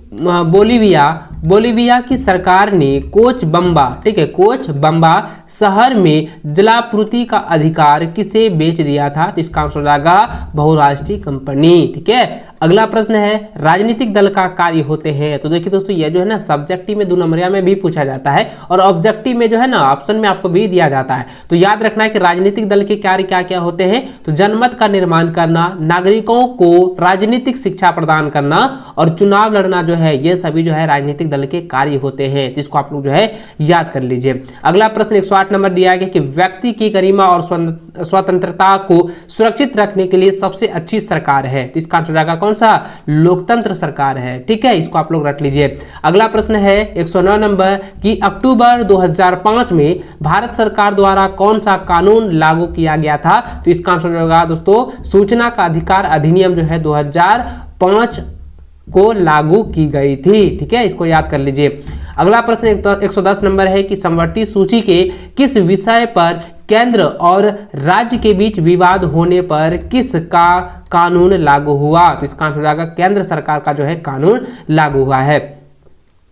बोलीविया की सरकार ने कोचबम्बा, ठीक है, कोचबम्बा शहर में जलापूर्ति का अधिकार किसे बेच दिया था। तो इसका आंसर हो जाएगा बहुराष्ट्रीय कंपनी। ठीक है। अगला प्रश्न है राजनीतिक दल का कार्य होते हैं। तो देखिए दोस्तों ये जो है ना सब्जेक्टिव में 2 नंबरिया में भी पूछा जाता है और ऑब्जेक्टिव में जो है ना ऑप्शन में आपको भी दिया जाता है। तो याद रखना है कि राजनीतिक दल के कार्य क्या क्या होते हैं। तो जनमत का निर्माण करना, नागरिकों को राजनीतिक शिक्षा प्रदान करना और चुनाव लड़ना जो है ये सभी जो है राजनीतिक दल के कार्य होते हैं। तो इसको आप लोग जो है याद कर लीजिए। अगला प्रश्न 108 नंबर दिया गया कि व्यक्ति की गरिमा और स्वतंत्रता को सुरक्षित रखने के लिए सबसे अच्छी सरकार है। तो इसका आंसर जाएगा कौन सा, लोकतंत्र सरकार है। ठीक है, इसको आप लोग रख लीजिए। अगला प्रश्न है 109 नंबर कि अक्टूबर 2005 में भारत सरकार द्वारा कौन सा कानून लागू किया गया था। तो इसका आंसर होगा दोस्तों सूचना का अधिकार अधिनियम जो है 2005 को लागू की गई थी। ठीक है, इसको याद कर लीजिए। अगला प्रश्न 110 नंबर है कि समवर्ती सूची के किस विषय पर केंद्र और राज्य के बीच विवाद होने पर किस का कानून लागू हुआ। तो इसका आंसर हो जाएगा केंद्र सरकार का जो है कानून लागू हुआ है।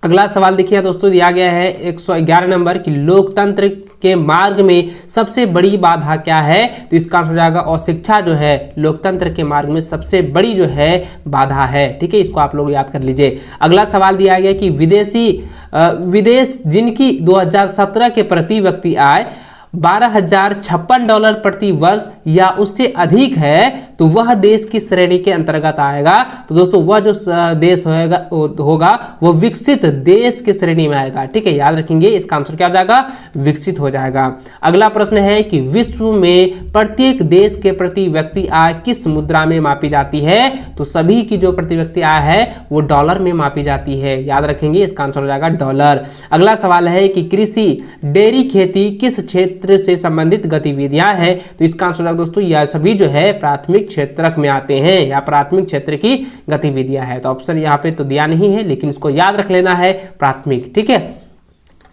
अगला सवाल देखिए दोस्तों दिया गया है 111 नंबर कि लोकतंत्र के मार्ग में सबसे बड़ी बाधा क्या है। तो इसका आंसर हो जाएगा अशिक्षा जो है लोकतंत्र के मार्ग में सबसे बड़ी जो है बाधा है। ठीक है, इसको आप लोग याद कर लीजिए। अगला सवाल दिया गया कि विदेशी विदेश जिनकी 2017 के प्रति व्यक्ति आय $12,056 प्रति वर्ष या उससे अधिक है तो वह देश की श्रेणी के अंतर्गत आएगा। तो दोस्तों वह जो देश होगा वो विकसित देश की श्रेणी में आएगा। ठीक है, याद रखेंगे, इसका आंसर क्या हो जाएगा? विकसित हो जाएगा। अगला प्रश्न है कि विश्व में प्रत्येक देश के प्रति व्यक्ति आय किस मुद्रा में मापी जाती है? तो सभी की जो प्रति व्यक्ति आय है वो डॉलर में मापी जाती है। याद रखेंगे, इसका आंसर हो जाएगा डॉलर। अगला सवाल है कि कृषि डेयरी खेती किस क्षेत्र से संबंधित गतिविधियां हैं? तो इसका आंसर दोस्तों यह सभी जो है प्राथमिक क्षेत्र में आते हैं या प्राथमिक क्षेत्र की गतिविधियां हैं। तो ऑप्शन यहाँ पे तो दिया नहीं है, लेकिन इसको याद रख लेना है, प्राथमिक। ठीक है,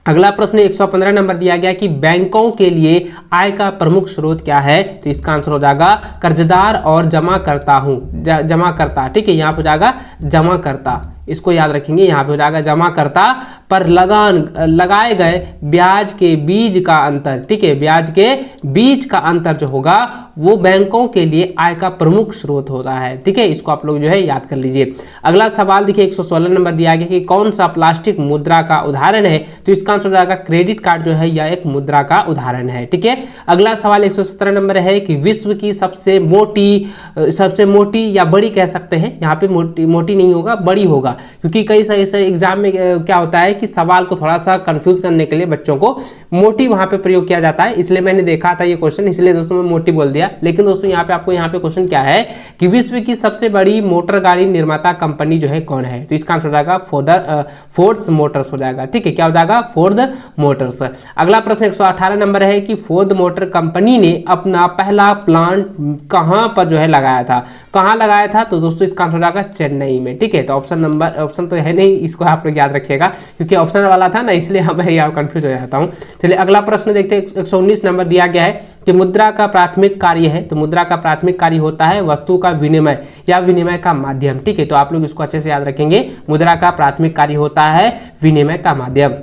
अगला प्रश्न 115 नंबर दिया गया कि बैंकों के लिए आय का प्रमुख स्रोत क्या है? तो इसका आंसर हो जाएगा कर्जदार और जमाकर्ता। ठीक है, यहाँ पे हो जाएगा जमाकर्ता, इसको याद रखेंगे। यहाँ पे हो जाएगा जमाकर्ता पर लगाए गए ब्याज के बीज का अंतर। ठीक है, ब्याज के बीज का अंतर जो होगा वो बैंकों के लिए आय का प्रमुख स्रोत होता है। ठीक है, इसको आप लोग जो है याद कर लीजिए। अगला सवाल देखिए 116 नंबर दिया गया कि कौन सा प्लास्टिक मुद्रा का उदाहरण है? तो इसका आंसर हो जाएगा क्रेडिट कार्ड जो है यह एक मुद्रा का उदाहरण है। ठीक है, अगला सवाल 117 नंबर है कि विश्व की सबसे मोटी या बड़ी कह सकते हैं, यहाँ पे मोटी नहीं होगा, बड़ी होगा, क्योंकि कई सारे एग्जाम में क्या होता है कि सवाल को थोड़ा सा कंफ्यूज करने के लिए बच्चों को मोटी वहां पे प्रयोग किया जाता है, इसलिए मैंने देखा था ये क्वेश्चन, इसलिए दोस्तों मैं मोटी बोल दिया। लेकिन दोस्तों यहाँ पे क्वेश्चन क्या है कि विश्व की सबसे बड़ी मोटर गाड़ी निर्माता कंपनी जो है कौन है? तो इसका आंसर हो जाएगा फोर्ड मोटर्स हो जाएगा। ठीक है, क्या हो जाएगा? Ford Motors. अगला प्रश्न 118 नंबर है कि फोर्ड मोटर कंपनी ने अपना पहला प्लांट कहां पर जो है लगाया था? कहां लगाया था? तो दोस्तों इसका आंसर हो जाएगा चेन्नई में। ठीक है, तो ऑप्शन तो है नहीं, इसको आप लोग याद रखिएगा, क्योंकि ऑप्शन वाला था ना, इसलिए मैं यहाँ कंफ्यूज हो जाता हूँ। चलिए अगला प्रश्न देखते हैं। 119 नंबर दिया गया है कि मुद्रा का प्राथमिक कार्य है। तो मुद्रा का प्राथमिक कार्य होता है वस्तु का विनिमय या विनिमय का माध्यम। ठीक है, तो आप लोग इसको अच्छे से याद रखेंगे, मुद्रा का प्राथमिक कार्य होता है विनिमय का माध्यम।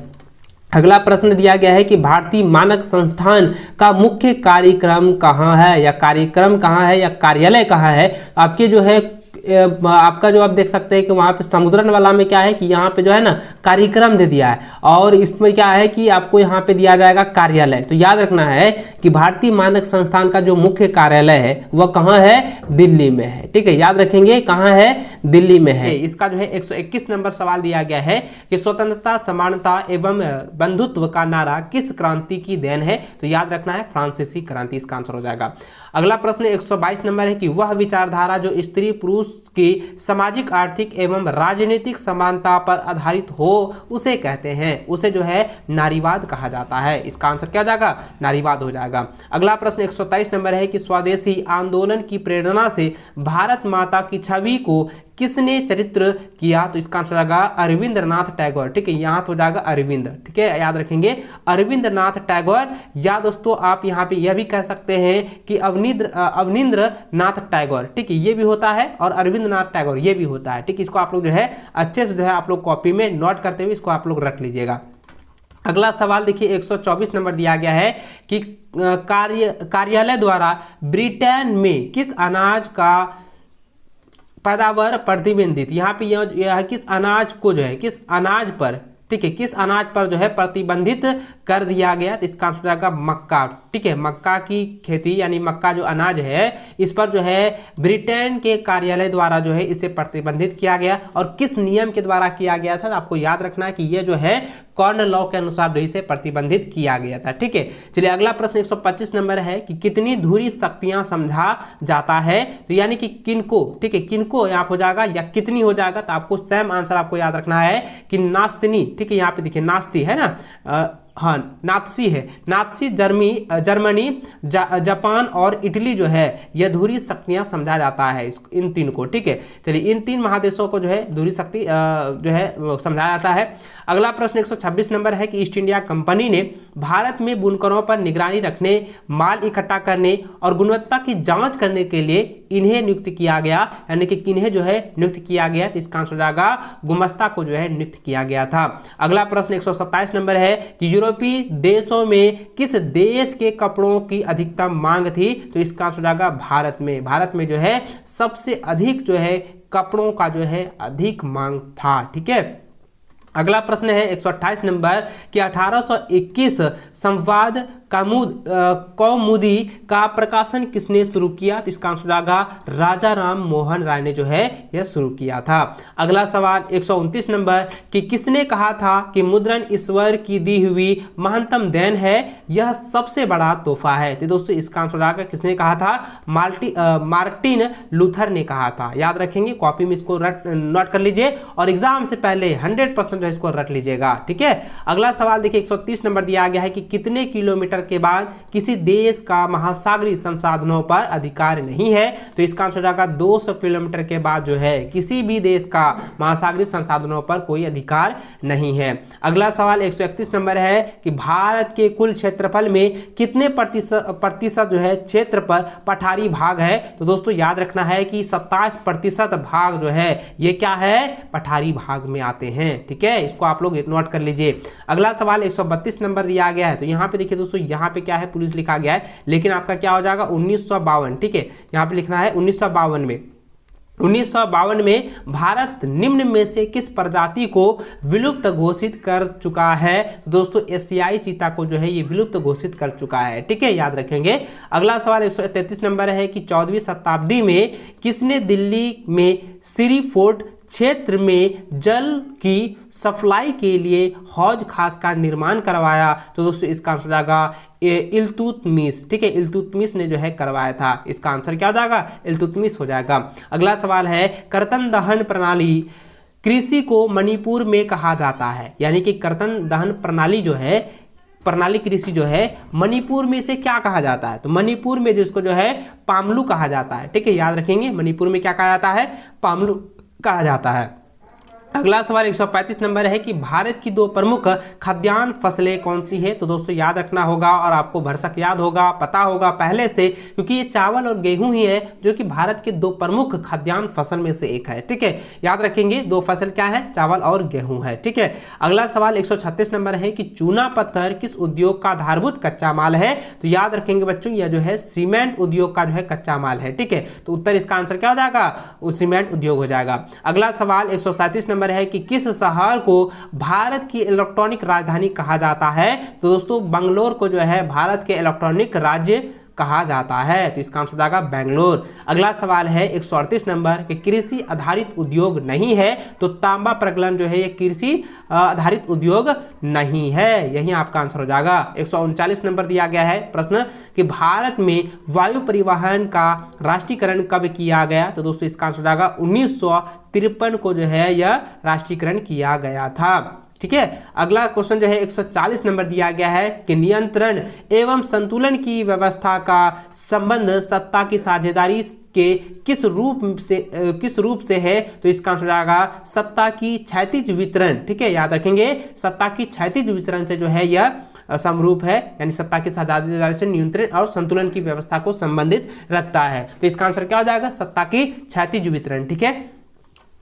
अगला प्रश्न दिया गया है कि भारतीय मानक संस्थान का मुख्य कार्यक्रम कहाँ है या कार्यालय कहाँ है? आपके जो है आपका जो आप देख सकते हैं कि वहाँ पे समुद्रन वाला में क्या है कि यहाँ पे जो है ना कार्यक्रम दे दिया है, और इसमें क्या है कि आपको यहाँ पे दिया जाएगा कार्यालय। तो याद रखना है कि भारतीय मानक संस्थान का जो मुख्य कार्यालय है वह कहाँ है? दिल्ली में है। ठीक है, याद रखेंगे, कहाँ है? दिल्ली में है। इसका जो है 121 नंबर सवाल दिया गया है कि स्वतंत्रता, समानता एवं बंधुत्व का नारा किस क्रांति की देन है? तो याद रखना है फ्रांसीसी क्रांति, इसका आंसर हो जाएगा। अगला प्रश्न 122 नंबर है कि वह विचारधारा जो स्त्री पुरुष की सामाजिक, आर्थिक एवं राजनीतिक समानता पर आधारित हो उसे कहते हैं, उसे जो है नारीवाद कहा जाता है। इसका आंसर क्या हो जाएगा? नारीवाद हो जाएगा। अगला प्रश्न 123 नंबर है कि स्वदेशी आंदोलन की प्रेरणा से भारत माता की छवि को किसने चरित्र किया? तो इसका आंसर आएगा अरविंद्रनाथ टैगोर। ठीक है, यहाँ पे हो जाएगा अरविंद। ठीक है, याद रखेंगे अरविंद्रनाथ टैगोर, या दोस्तों आप यहाँ पे यह भी कह सकते हैं कि अवनींद्रनाथ टैगोर। ठीक है, ये भी होता है, और अरविंद्रनाथ टैगोर ये भी होता है। ठीक है, इसको आप लोग जो है अच्छे से जो है आप लोग कॉपी में नोट करते हुए इसको आप लोग रख लीजिएगा। अगला सवाल देखिए 124 नंबर दिया गया है कि कार्यालय द्वारा ब्रिटेन में किस अनाज का पैदावार प्रतिबंधित, यहाँ पे यह किस अनाज को जो है किस अनाज पर, ठीक है, किस अनाज पर जो है प्रतिबंधित कर दिया गया? तो इसका आंसर आएगा मक्का। ठीक है, मक्का की खेती यानी मक्का जो अनाज है इस पर जो है ब्रिटेन के कार्यालय द्वारा जो है इसे प्रतिबंधित किया गया, और किस नियम के द्वारा किया गया था? तो आपको याद रखना है कि यह जो है कॉर्न लॉ के अनुसार जो इसे प्रतिबंधित किया गया था। ठीक है, चलिए अगला प्रश्न 125 नंबर है कि कितनी धुरी शक्तियां समझा जाता है? तो यानी कि किनको, ठीक है, किनको यहाँ हो जाएगा या कितनी हो जाएगा? तो आपको सेम आंसर आपको याद रखना है कि नास्तिनी। ठीक है, यहाँ पे देखिए नास्ती है ना, हाँ नात्सी है, नात्सी जर्मनी, जापान और इटली जो है यह धुरी शक्तियां समझा जाता है इन तीन को। ठीक है, चलिए इन तीन महादेशों को जो है धुरी शक्ति जो है समझाया जाता है। अगला प्रश्न 126 नंबर है कि ईस्ट इंडिया कंपनी ने भारत में बुनकरों पर निगरानी रखने, माल इकट्ठा करने और गुणवत्ता की जांच करने के लिए इन्हें नियुक्त किया गया, यानी कि किन्हें जो है नियुक्त किया गया? तो इसका आंसर हो जाएगा गुमास्ता को जो है नियुक्त किया गया था। अगला प्रश्न 127 नंबर है कि यूरोपीय देशों में किस देश के कपड़ों की अधिकतम मांग थी? तो इसका आंसर हो जाएगा भारत में। भारत में जो है सबसे अधिक जो है कपड़ों का जो है अधिक मांग था। ठीक है, अगला प्रश्न है 128 नंबर कि 1821 संवाद कौमुदी का प्रकाशन किसने शुरू किया? तो इसका आंसर आएगा राजा राम मोहन राय ने जो है यह शुरू किया था। अगला सवाल 129 नंबर कि किसने कहा था कि मुद्रण ईश्वर की दी हुई महानतम देन है, यह सबसे बड़ा तोहफा है? तो दोस्तों इसका आंसर आएगा किसने कहा था? मार्टिन लूथर ने कहा था। याद रखेंगे, कॉपी में इसको नोट कर लीजिए और एग्जाम से पहले 100% जो इसको रट लीजिएगा, ठीक है। अगला सवाल देखिए 130 नंबर दिया गया है कि कितने किलोमीटर के बाद किसी देश का महासागरीय संसाधनों पर अधिकार नहीं है? तो इसका आंसर आएगा 200 किलोमीटर के बाद जो है किसी भी देश का महासागरीय संसाधनों पर कोई अधिकार नहीं है। अगला सवाल 131 नंबर है कि भारत के कुल क्षेत्रफल में कितने प्रतिशत जो है क्षेत्र पर पठारी भाग है? तो दोस्तों याद रखना है कि 27% भाग जो है ये क्या है? पठारी भाग में आते हैं, ठीक है। इसको आप लोग नोट कर लीजिए। अगला सवाल 132 नंबर दिया गया है। तो यहाँ पे देखिए दोस्तों, यहाँ पे क्या है? पुलिस लिखा गया है, लेकिन आपका क्या हो जाएगा? 1952, ठीक है। यहाँ पे लिखना है 1952 में। 1952 में भारत निम्न में से किस प्रजाति को विलुप्त घोषित कर चुका है? तो दोस्तों एशियाई चीता को जो है ये विलुप्त घोषित कर चुका है, ठीक है, याद रखेंगे। अगला सवाल 133 नंबर है कि 14वीं शताब्दी में किसने दिल्ली में सिरी फोर्ट क्षेत्र में जल की सप्लाई के लिए हौज खास का निर्माण करवाया? तो दोस्तों इसका आंसर आएगा इल्तुतमिश, ठीक है, इल्तुतमिश ने जो है करवाया था। इसका आंसर क्या हो जाएगा? इल्तुतमिश हो जाएगा। अगला सवाल है कर्तन दहन प्रणाली कृषि को मणिपुर में कहा जाता है, यानी कि कर्तन दहन प्रणाली जो है, प्रणाली कृषि जो है मणिपुर में से क्या कहा जाता है? तो मणिपुर में जिसको जो है पामलू कहा जाता है, ठीक है, याद रखेंगे। मणिपुर में क्या कहा जाता है? पामलू कहा जाता है। अगला सवाल 135 नंबर है कि भारत की 2 प्रमुख खाद्यान्न फसलें कौन सी है? तो दोस्तों याद रखना होगा और आपको भरसक याद होगा, पता होगा पहले से, क्योंकि ये चावल और गेहूं ही है जो कि भारत के 2 प्रमुख खाद्यान्न फसल में से एक है, ठीक है। याद रखेंगे 2 फसल क्या है? चावल और गेहूं है, ठीक है। अगला सवाल 136 नंबर है कि चूना पत्थर किस उद्योग का आधारभूत कच्चा माल है? तो याद रखेंगे बच्चों, यह जो है सीमेंट उद्योग का जो है कच्चा माल है, ठीक है। तो उत्तर इसका आंसर क्या हो जाएगा? वो सीमेंट उद्योग हो जाएगा। अगला सवाल 137 नंबर है कि किस शहर को भारत की इलेक्ट्रॉनिक राजधानी कहा जाता है? तो दोस्तों बंगलोर को जो है भारत के इलेक्ट्रॉनिक राज्य कहा जाता है। तो इसका आंसर आएगा बेंगलोर। अगला सवाल है 138 नंबर कि कृषि आधारित उद्योग नहीं है, तो तांबा प्रगलन जो है ये कृषि आधारित उद्योग नहीं है, यही आपका आंसर हो जाएगा। 139 नंबर दिया गया है प्रश्न कि भारत में वायु परिवहन का राष्ट्रीयकरण कब किया गया? तो दोस्तों इसका आंसर आएगा 1953 को जो है यह राष्ट्रीयकरण किया गया था, ठीक है। अगला क्वेश्चन जो है 140 नंबर दिया गया है कि नियंत्रण एवं संतुलन की व्यवस्था का संबंध सत्ता की साझेदारी के किस रूप से है? तो इसका आंसर आएगा सत्ता की क्षैतिज वितरण, ठीक है, याद रखेंगे। सत्ता की क्षैतिज वितरण से जो है यह समरूप है, यानी सत्ता की साझेदारी से नियंत्रण और संतुलन की व्यवस्था को संबंधित रखता है। तो इसका आंसर क्या हो जाएगा? सत्ता की क्षैतिज वितरण, ठीक है।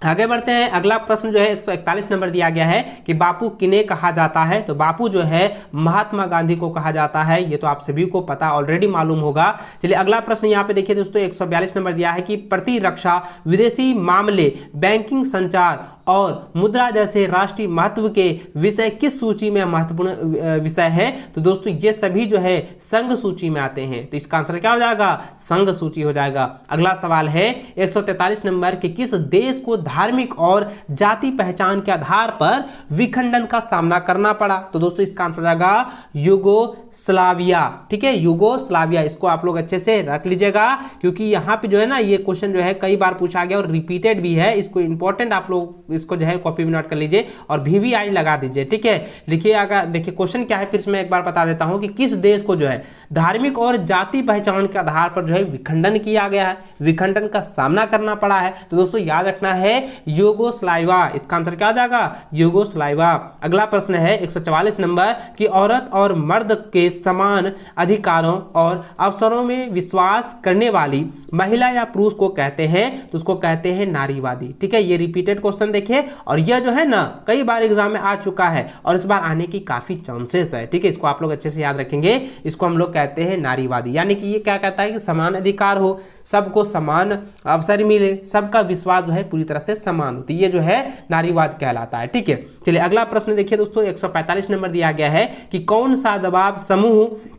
आगे बढ़ते हैं। अगला प्रश्न जो है 141 नंबर दिया गया है कि बापू किन्हें कहा जाता है? तो बापू जो है महात्मा गांधी को कहा जाता है, ये तो आप सभी को पता ऑलरेडी मालूम होगा। चलिए अगला प्रश्न यहाँ पे देखिए दोस्तों 142 नंबर दिया है कि प्रतिरक्षा, विदेशी मामले, बैंकिंग, संचार और मुद्रा जैसे राष्ट्रीय महत्व के विषय किस सूची में महत्वपूर्ण विषय है? तो दोस्तों ये सभी जो है संघ सूची में आते हैं, तो इसका आंसर क्या हो जाएगा? संघ सूची हो जाएगा। अगला सवाल है 143 नंबर कि किस देश को धार्मिक और जाति पहचान के आधार पर विखंडन का सामना करना पड़ा? तो दोस्तों इसका आंसर आएगा यूगोस्लाविया, ठीक है, यूगोस्लाविया। इसको आप लोग अच्छे से रख लीजिएगा, क्योंकि यहाँ पे जो है ना ये क्वेश्चन जो है कई बार पूछा गया और रिपीटेड भी है। इसको इंपॉर्टेंट आप लोग इसको जो है कॉपी में नोट कर लीजिए और VVI लगा दीजिए, ठीक है। लिखिए अगर देखिए क्वेश्चन क्या है, फिर से मैं एक बार बता देता हूँ कि किस देश को जो है धार्मिक और जाति पहचान के आधार पर जो है विखंडन किया गया है, विखंडन का सामना करना पड़ा है? तो दोस्तों याद रखना है यूगोस्लाविया। इसका आंसर क्या हो जाएगा? यूगोस्लाविया। अगला प्रश्न है 144 नंबर कि औरत और मर्द के समान अधिकारों और अवसरों में विश्वास करने वाली महिला या पुरुष को कहते हैं? तो उसको कहते हैं नारीवादी, ठीक है। ये रिपीटेड क्वेश्चन देखिए और यह जो है ना कई बार एग्जाम में आ चुका है और इस बार आने की काफी चांसेस है, ठीक है। इसको आप लोग अच्छे से याद रखेंगे। इसको हम लोग कहते हैं नारीवादी, यानी कि ये क्या कहता है कि समान अधिकार हो, सबको समान अवसर मिले, सबका विश्वास जो है पूरी तरह से समान हो, तो ये जो है नारीवाद कहलाता है। ठीक है, चलिए अगला प्रश्न देखिए दोस्तों, 145 नंबर दिया गया है कि कौन सा दबाव समूह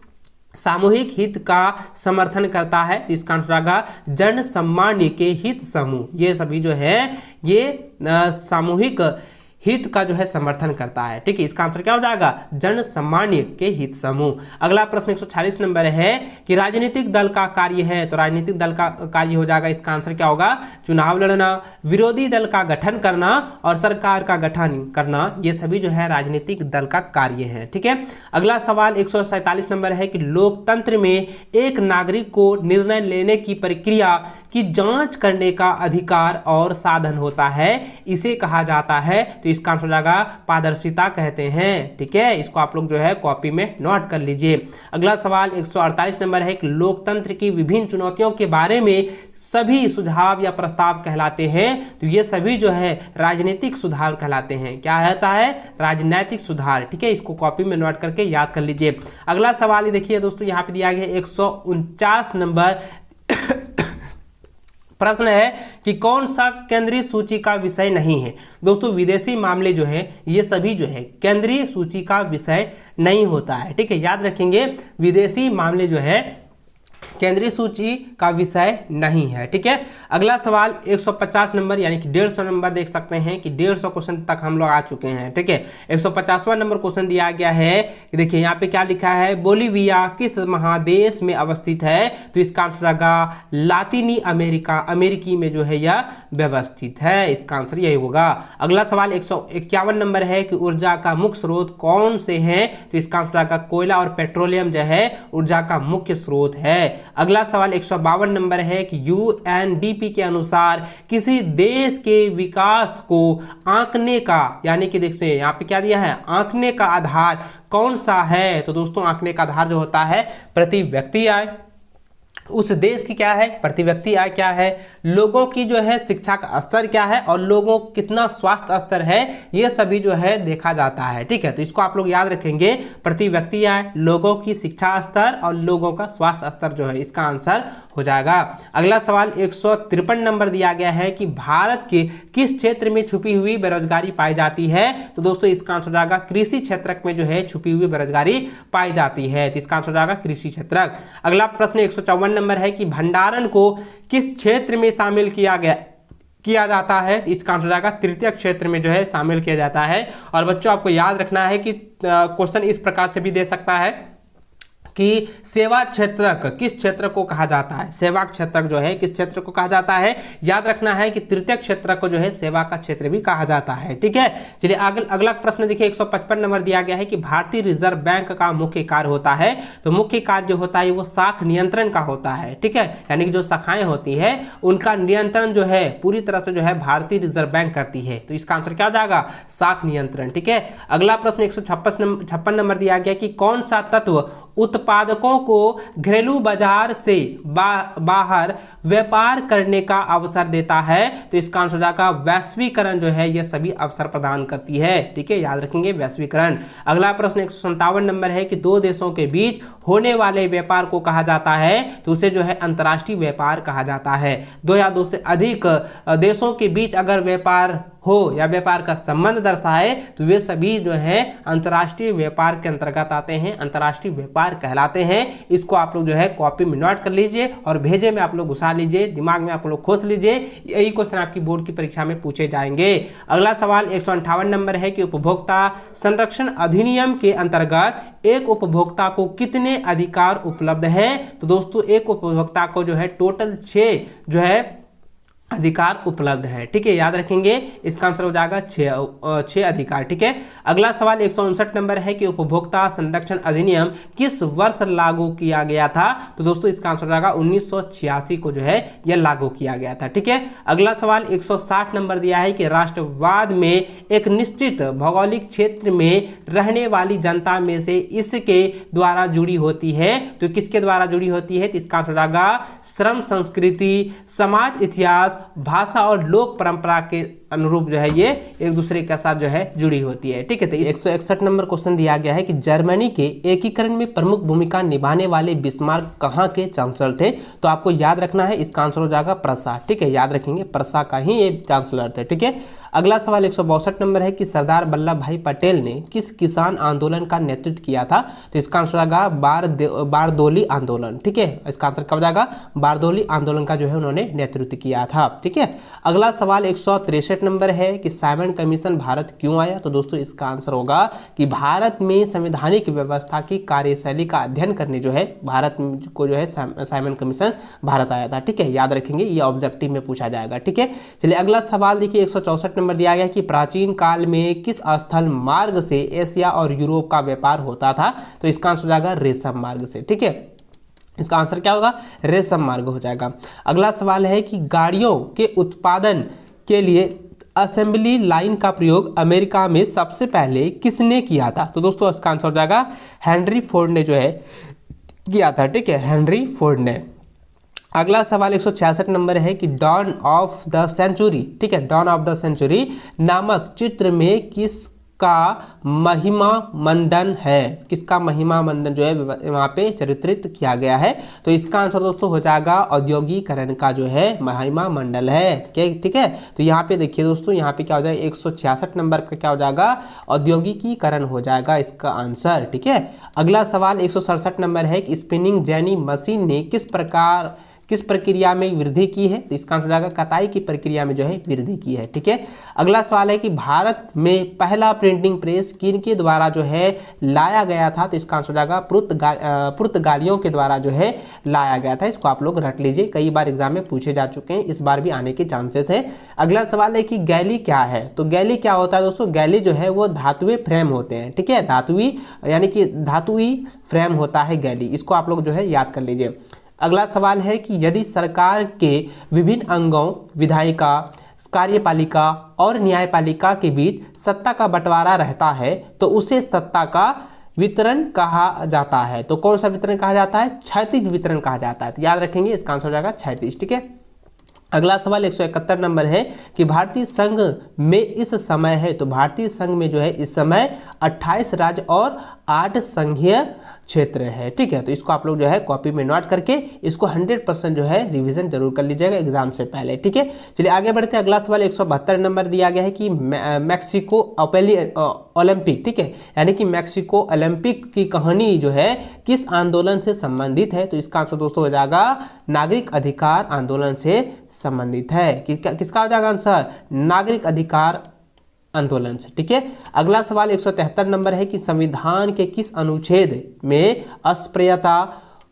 सामूहिक हित का समर्थन करता है। तो इसका आंसर आएगा जन सामान्य के हित समूह। ये सभी जो है ये सामूहिक हित का जो है समर्थन करता है। ठीक है, इसका आंसर क्या हो जाएगा, जन सामान्य के हित समूह। अगला प्रश्न 146 नंबर है कि राजनीतिक दल का कार्य है। तो राजनीतिक दल का कार्य हो जाएगा, इसका आंसर क्या होगा, चुनाव लड़ना, विरोधी दल का गठन करना और सरकार का गठन करना, ये सभी जो है राजनीतिक दल का कार्य है। ठीक है, अगला सवाल 147 नंबर है कि लोकतंत्र में एक नागरिक को निर्णय लेने की प्रक्रिया की जांच करने का अधिकार और साधन होता है, इसे कहा जाता है। तो इसका आंसर हो जाएगा पारदर्शिता कहते हैं। ठीक है, इसको आप लोग जो है कॉपी में नोट कर लीजिए। अगला सवाल 148 नंबर है कि लोकतंत्र की विभिन्न चुनौतियों के बारे में सभी सुझाव या प्रस्ताव कहलाते हैं। तो ये सभी जो है राजनीतिक सुधार कहलाते हैं। क्या रहता है, राजनीतिक सुधार। ठीक है, इसको कॉपी में नोट करके याद कर लीजिए। अगला सवाल देखिए दोस्तों, यहाँ पे दिया गया 149 नंबर प्रश्न है कि कौन सा केंद्रीय सूची का विषय नहीं है। दोस्तों विदेशी मामले जो है ये सभी जो है केंद्रीय सूची का विषय नहीं होता है। ठीक है, याद रखेंगे विदेशी मामले जो है केंद्रीय सूची का विषय नहीं है। ठीक है, अगला सवाल 150 नंबर यानी कि 150 नंबर देख सकते हैं कि 150 क्वेश्चन तक हम लोग आ चुके हैं। ठीक है, 150वां नंबर क्वेश्चन दिया गया है कि देखिए यहाँ पे क्या लिखा है, बोलीविया किस महादेश में अवस्थित है। तो इसका आंसर आएगा लातीनी अमेरिका, अमेरिकी में जो है यह व्यवस्थित है। इसका आंसर यही होगा। अगला सवाल 151 नंबर है कि ऊर्जा का मुख्य स्रोत कौन से हैं। तो इसका आंसर आएगा कोयला और पेट्रोलियम जो है ऊर्जा का मुख्य स्रोत है। अगला सवाल 152 नंबर है कि यूएनडीपी के अनुसार किसी देश के विकास को आंकने का, यानी कि देखिए यहाँ पे क्या दिया है, आंकने का आधार कौन सा है। तो दोस्तों आंकने का आधार जो होता है प्रति व्यक्ति आय, उस देश की क्या है प्रति व्यक्ति आय क्या है, लोगों की जो है शिक्षा का स्तर क्या है और लोगों कितना स्वास्थ्य स्तर है, ये सभी जो है देखा जाता है। ठीक है, तो इसको आप लोग याद रखेंगे, प्रति व्यक्ति आय, लोगों की शिक्षा स्तर और लोगों का स्वास्थ्य स्तर जो है इसका आंसर हो जाएगा। अगला सवाल 153 नंबर दिया गया है कि भारत के किस क्षेत्र में छुपी हुई बेरोजगारी पाई जाती है। तो दोस्तों इसका आंसर हो जाएगा कृषि क्षेत्र में जो है छुपी हुई बेरोजगारी पाई जाती है। तो इसका आंसर हो जाएगा कृषि क्षेत्र। अगला प्रश्न 154 नंबर है कि भंडारण को किस क्षेत्र में शामिल किया जाता है। इसका आंसर जाएगा तृतीय क्षेत्र में जो है शामिल किया जाता है। और बच्चों आपको याद रखना है कि क्वेश्चन इस प्रकार से भी दे सकता है कि सेवा क्षेत्रक किस क्षेत्र को कहा जाता है, सेवा क्षेत्रक जो है किस क्षेत्र को कहा जाता है। याद रखना है कि तृतीय क्षेत्र को जो है सेवा का क्षेत्र भी कहा जाता है। ठीक है, चलिए अगला प्रश्न देखिए 155 नंबर दिया गया है कि भारतीय रिजर्व बैंक का मुख्य कार्य होता है। तो मुख्य कार्य जो होता है वो शाख नियंत्रण का होता है। ठीक है, यानी कि जो शाखाएं होती है उनका नियंत्रण जो है पूरी तरह से जो है भारतीय रिजर्व बैंक करती है। तो इसका आंसर क्या हो जाएगा, शाख नियंत्रण। ठीक है, अगला प्रश्न 156 नंबर दिया गया कि कौन सा तत्व उत्पादकों को घरेलू बाजार से बाहर व्यापार करने का अवसर देता है। तो इसका आंसर जाएगा वैश्वीकरण जो है यह सभी अवसर प्रदान करती है। ठीक है, याद रखेंगे वैश्वीकरण। अगला प्रश्न 157 नंबर है कि दो देशों के बीच होने वाले व्यापार को कहा जाता है। तो उसे जो है अंतर्राष्ट्रीय व्यापार कहा जाता है। दो या दो से अधिक देशों के बीच अगर व्यापार हो या व्यापार का संबंध दर्शाए तो वे सभी जो है अंतर्राष्ट्रीय व्यापार के अंतर्गत आते हैं, अंतर्राष्ट्रीय व्यापार कहलाते हैं। इसको आप लोग जो है कॉपी में नोट कर लीजिए और भेजे में आप लोग घुसा लीजिए, दिमाग में आप लोग खोस लीजिए। यही क्वेश्चन आपकी बोर्ड की परीक्षा में पूछे जाएंगे। अगला सवाल 158 नंबर है कि उपभोक्ता संरक्षण अधिनियम के अंतर्गत एक उपभोक्ता को कितने अधिकार उपलब्ध हैं। तो दोस्तों एक उपभोक्ता को जो है टोटल 6 जो है अधिकार उपलब्ध है। ठीक है, याद रखेंगे, इसका आंसर हो जाएगा 6 अधिकार। ठीक है, अगला सवाल 159 नंबर है कि उपभोक्ता संरक्षण अधिनियम किस वर्ष लागू किया गया था। तो दोस्तों इसका आंसर हो जाएगा 1986 को जो है यह लागू किया गया था। ठीक है, अगला सवाल 160 नंबर दिया है कि राष्ट्रवाद में एक निश्चित भौगोलिक क्षेत्र में रहने वाली जनता में से इसके द्वारा जुड़ी होती है। तो किसके द्वारा जुड़ी होती है। तो इसका आंसर हो जाएगा श्रम, संस्कृति, समाज, इतिहास, भाषा और लोक परंपरा के अनुरूप जो है ये एक दूसरे के साथ जो है जुड़ी होती है। ठीक है, तो 161 नंबर क्वेश्चन दिया गया है कि जर्मनी के एकीकरण में प्रमुख भूमिका निभाने वाले बिस्मार्क कहाँ के चांसलर थे? तो आपको याद रखना है, इसका आंसर हो जाएगा प्रसा। ठीक है, याद रखेंगे, प्रसा का ही ये चांसलर थे। ठीक है, अगला सवाल 162 नंबर है कि सरदार वल्लभ भाई पटेल ने किस किसान आंदोलन का नेतृत्व किया था? तो इसका आंसर आएगा बारदोली आंदोलन। ठीक है, इसका आंसर कब जाएगा? बारदोली आंदोलन का जो है उन्होंने नेतृत्व किया था। ठीक है, अगला सवाल 163 नंबर है कि साइमन कमीशन भारत क्यों आया? तो दोस्तों इसका आंसर होगा कि भारत में संवैधानिक व्यवस्था की कार्यशैली का अध्ययन करने जो है भारत को जो है साइमन कमीशन भारत आया था। ठीक है, याद रखेंगे, ये ऑब्जेक्टिव में पूछा जाएगा। ठीक है, चलिए अगला सवाल देखिए 164 नंबर दिया गया कि प्राचीन काल में किस स्थल मार्ग से एशिया और यूरोप का व्यापार होता था? तो इसका आंसर हो जाएगा रेशम मार्ग से। ठीक है, इसका आंसर क्या होगा? रेशम मार्ग हो जाएगा। अगला सवाल है कि गाड़ियों के उत्पादन के लिए असेंबली लाइन का प्रयोग अमेरिका में सबसे पहले किसने किया था? तो दोस्तों इसका आंसर हो जाएगा हेनरी फोर्ड ने जो है किया था। ठीक है, हेनरी फोर्ड ने। अगला सवाल 166 नंबर है कि डॉन ऑफ द सेंचुरी, ठीक है, डॉन ऑफ द सेंचुरी नामक चित्र में किसका महिमा मंडन है? किसका महिमा मंडन जो है वहाँ पे चित्रित किया गया है? तो इसका आंसर दोस्तों हो जाएगा औद्योगिकरण का जो है महिमा मंडल है। ठीक है, तो यहाँ पे देखिए दोस्तों, यहाँ पे क्या हो जाएगा 166 नंबर का क्या हो जाएगा? औद्योगिकीकरण हो जाएगा इसका आंसर। ठीक है, अगला सवाल 167 नंबर है कि स्पिनिंग जेनी मशीन ने किस प्रक्रिया में वृद्धि की है? तो इसका आंसर जाएगा कताई की प्रक्रिया में जो है वृद्धि की है। ठीक है, अगला सवाल है कि भारत में पहला प्रिंटिंग प्रेस किनके द्वारा जो है लाया गया था? तो इसका आंसर जाएगा पुर्तगालियों के द्वारा जो है लाया गया था। इसको आप लोग रट लीजिए, कई बार एग्जाम में पूछे जा चुके हैं, इस बार भी आने के चांसेस है। अगला सवाल है कि गैली क्या है? तो गैली क्या होता है दोस्तों? गैली जो है वो धातुएं फ्रेम होते हैं। ठीक है, धातुई यानी कि धातुई फ्रेम होता है गैली, इसको आप लोग जो है याद कर लीजिए। अगला सवाल है कि यदि सरकार के विभिन्न अंगों विधायिका, कार्यपालिका और न्यायपालिका के बीच सत्ता का बंटवारा रहता है तो उसे सत्ता का वितरण कहा जाता है। तो कौन सा वितरण कहा जाता है? क्षैतिज वितरण कहा जाता है। तो याद रखेंगे, इसका आंसर हो जाएगा क्षैतिज। ठीक है, अगला सवाल 171 नंबर है कि भारतीय संघ में इस समय है, तो भारतीय संघ में जो है इस समय 28 राज्य और 8 संघीय क्षेत्र है। ठीक है, तो इसको आप लोग जो है कॉपी में नोट करके इसको 100% जो है रिवीजन जरूर कर लीजिएगा एग्जाम से पहले। ठीक है, चलिए आगे बढ़ते हैं। अगला सवाल 172 नंबर दिया गया है कि मैक्सिको ओलंपिक, ठीक है, यानी कि मैक्सिको ओलंपिक की कहानी जो है किस आंदोलन से संबंधित है? तो इसका आंसर दोस्तों हो जाएगा नागरिक अधिकार आंदोलन से संबंधित है। किसका हो जाएगा आंसर? नागरिक अधिकार आंदोलन से। ठीक है, अगला सवाल 173 नंबर है कि संविधान के किस अनुच्छेद में अस्पृश्यता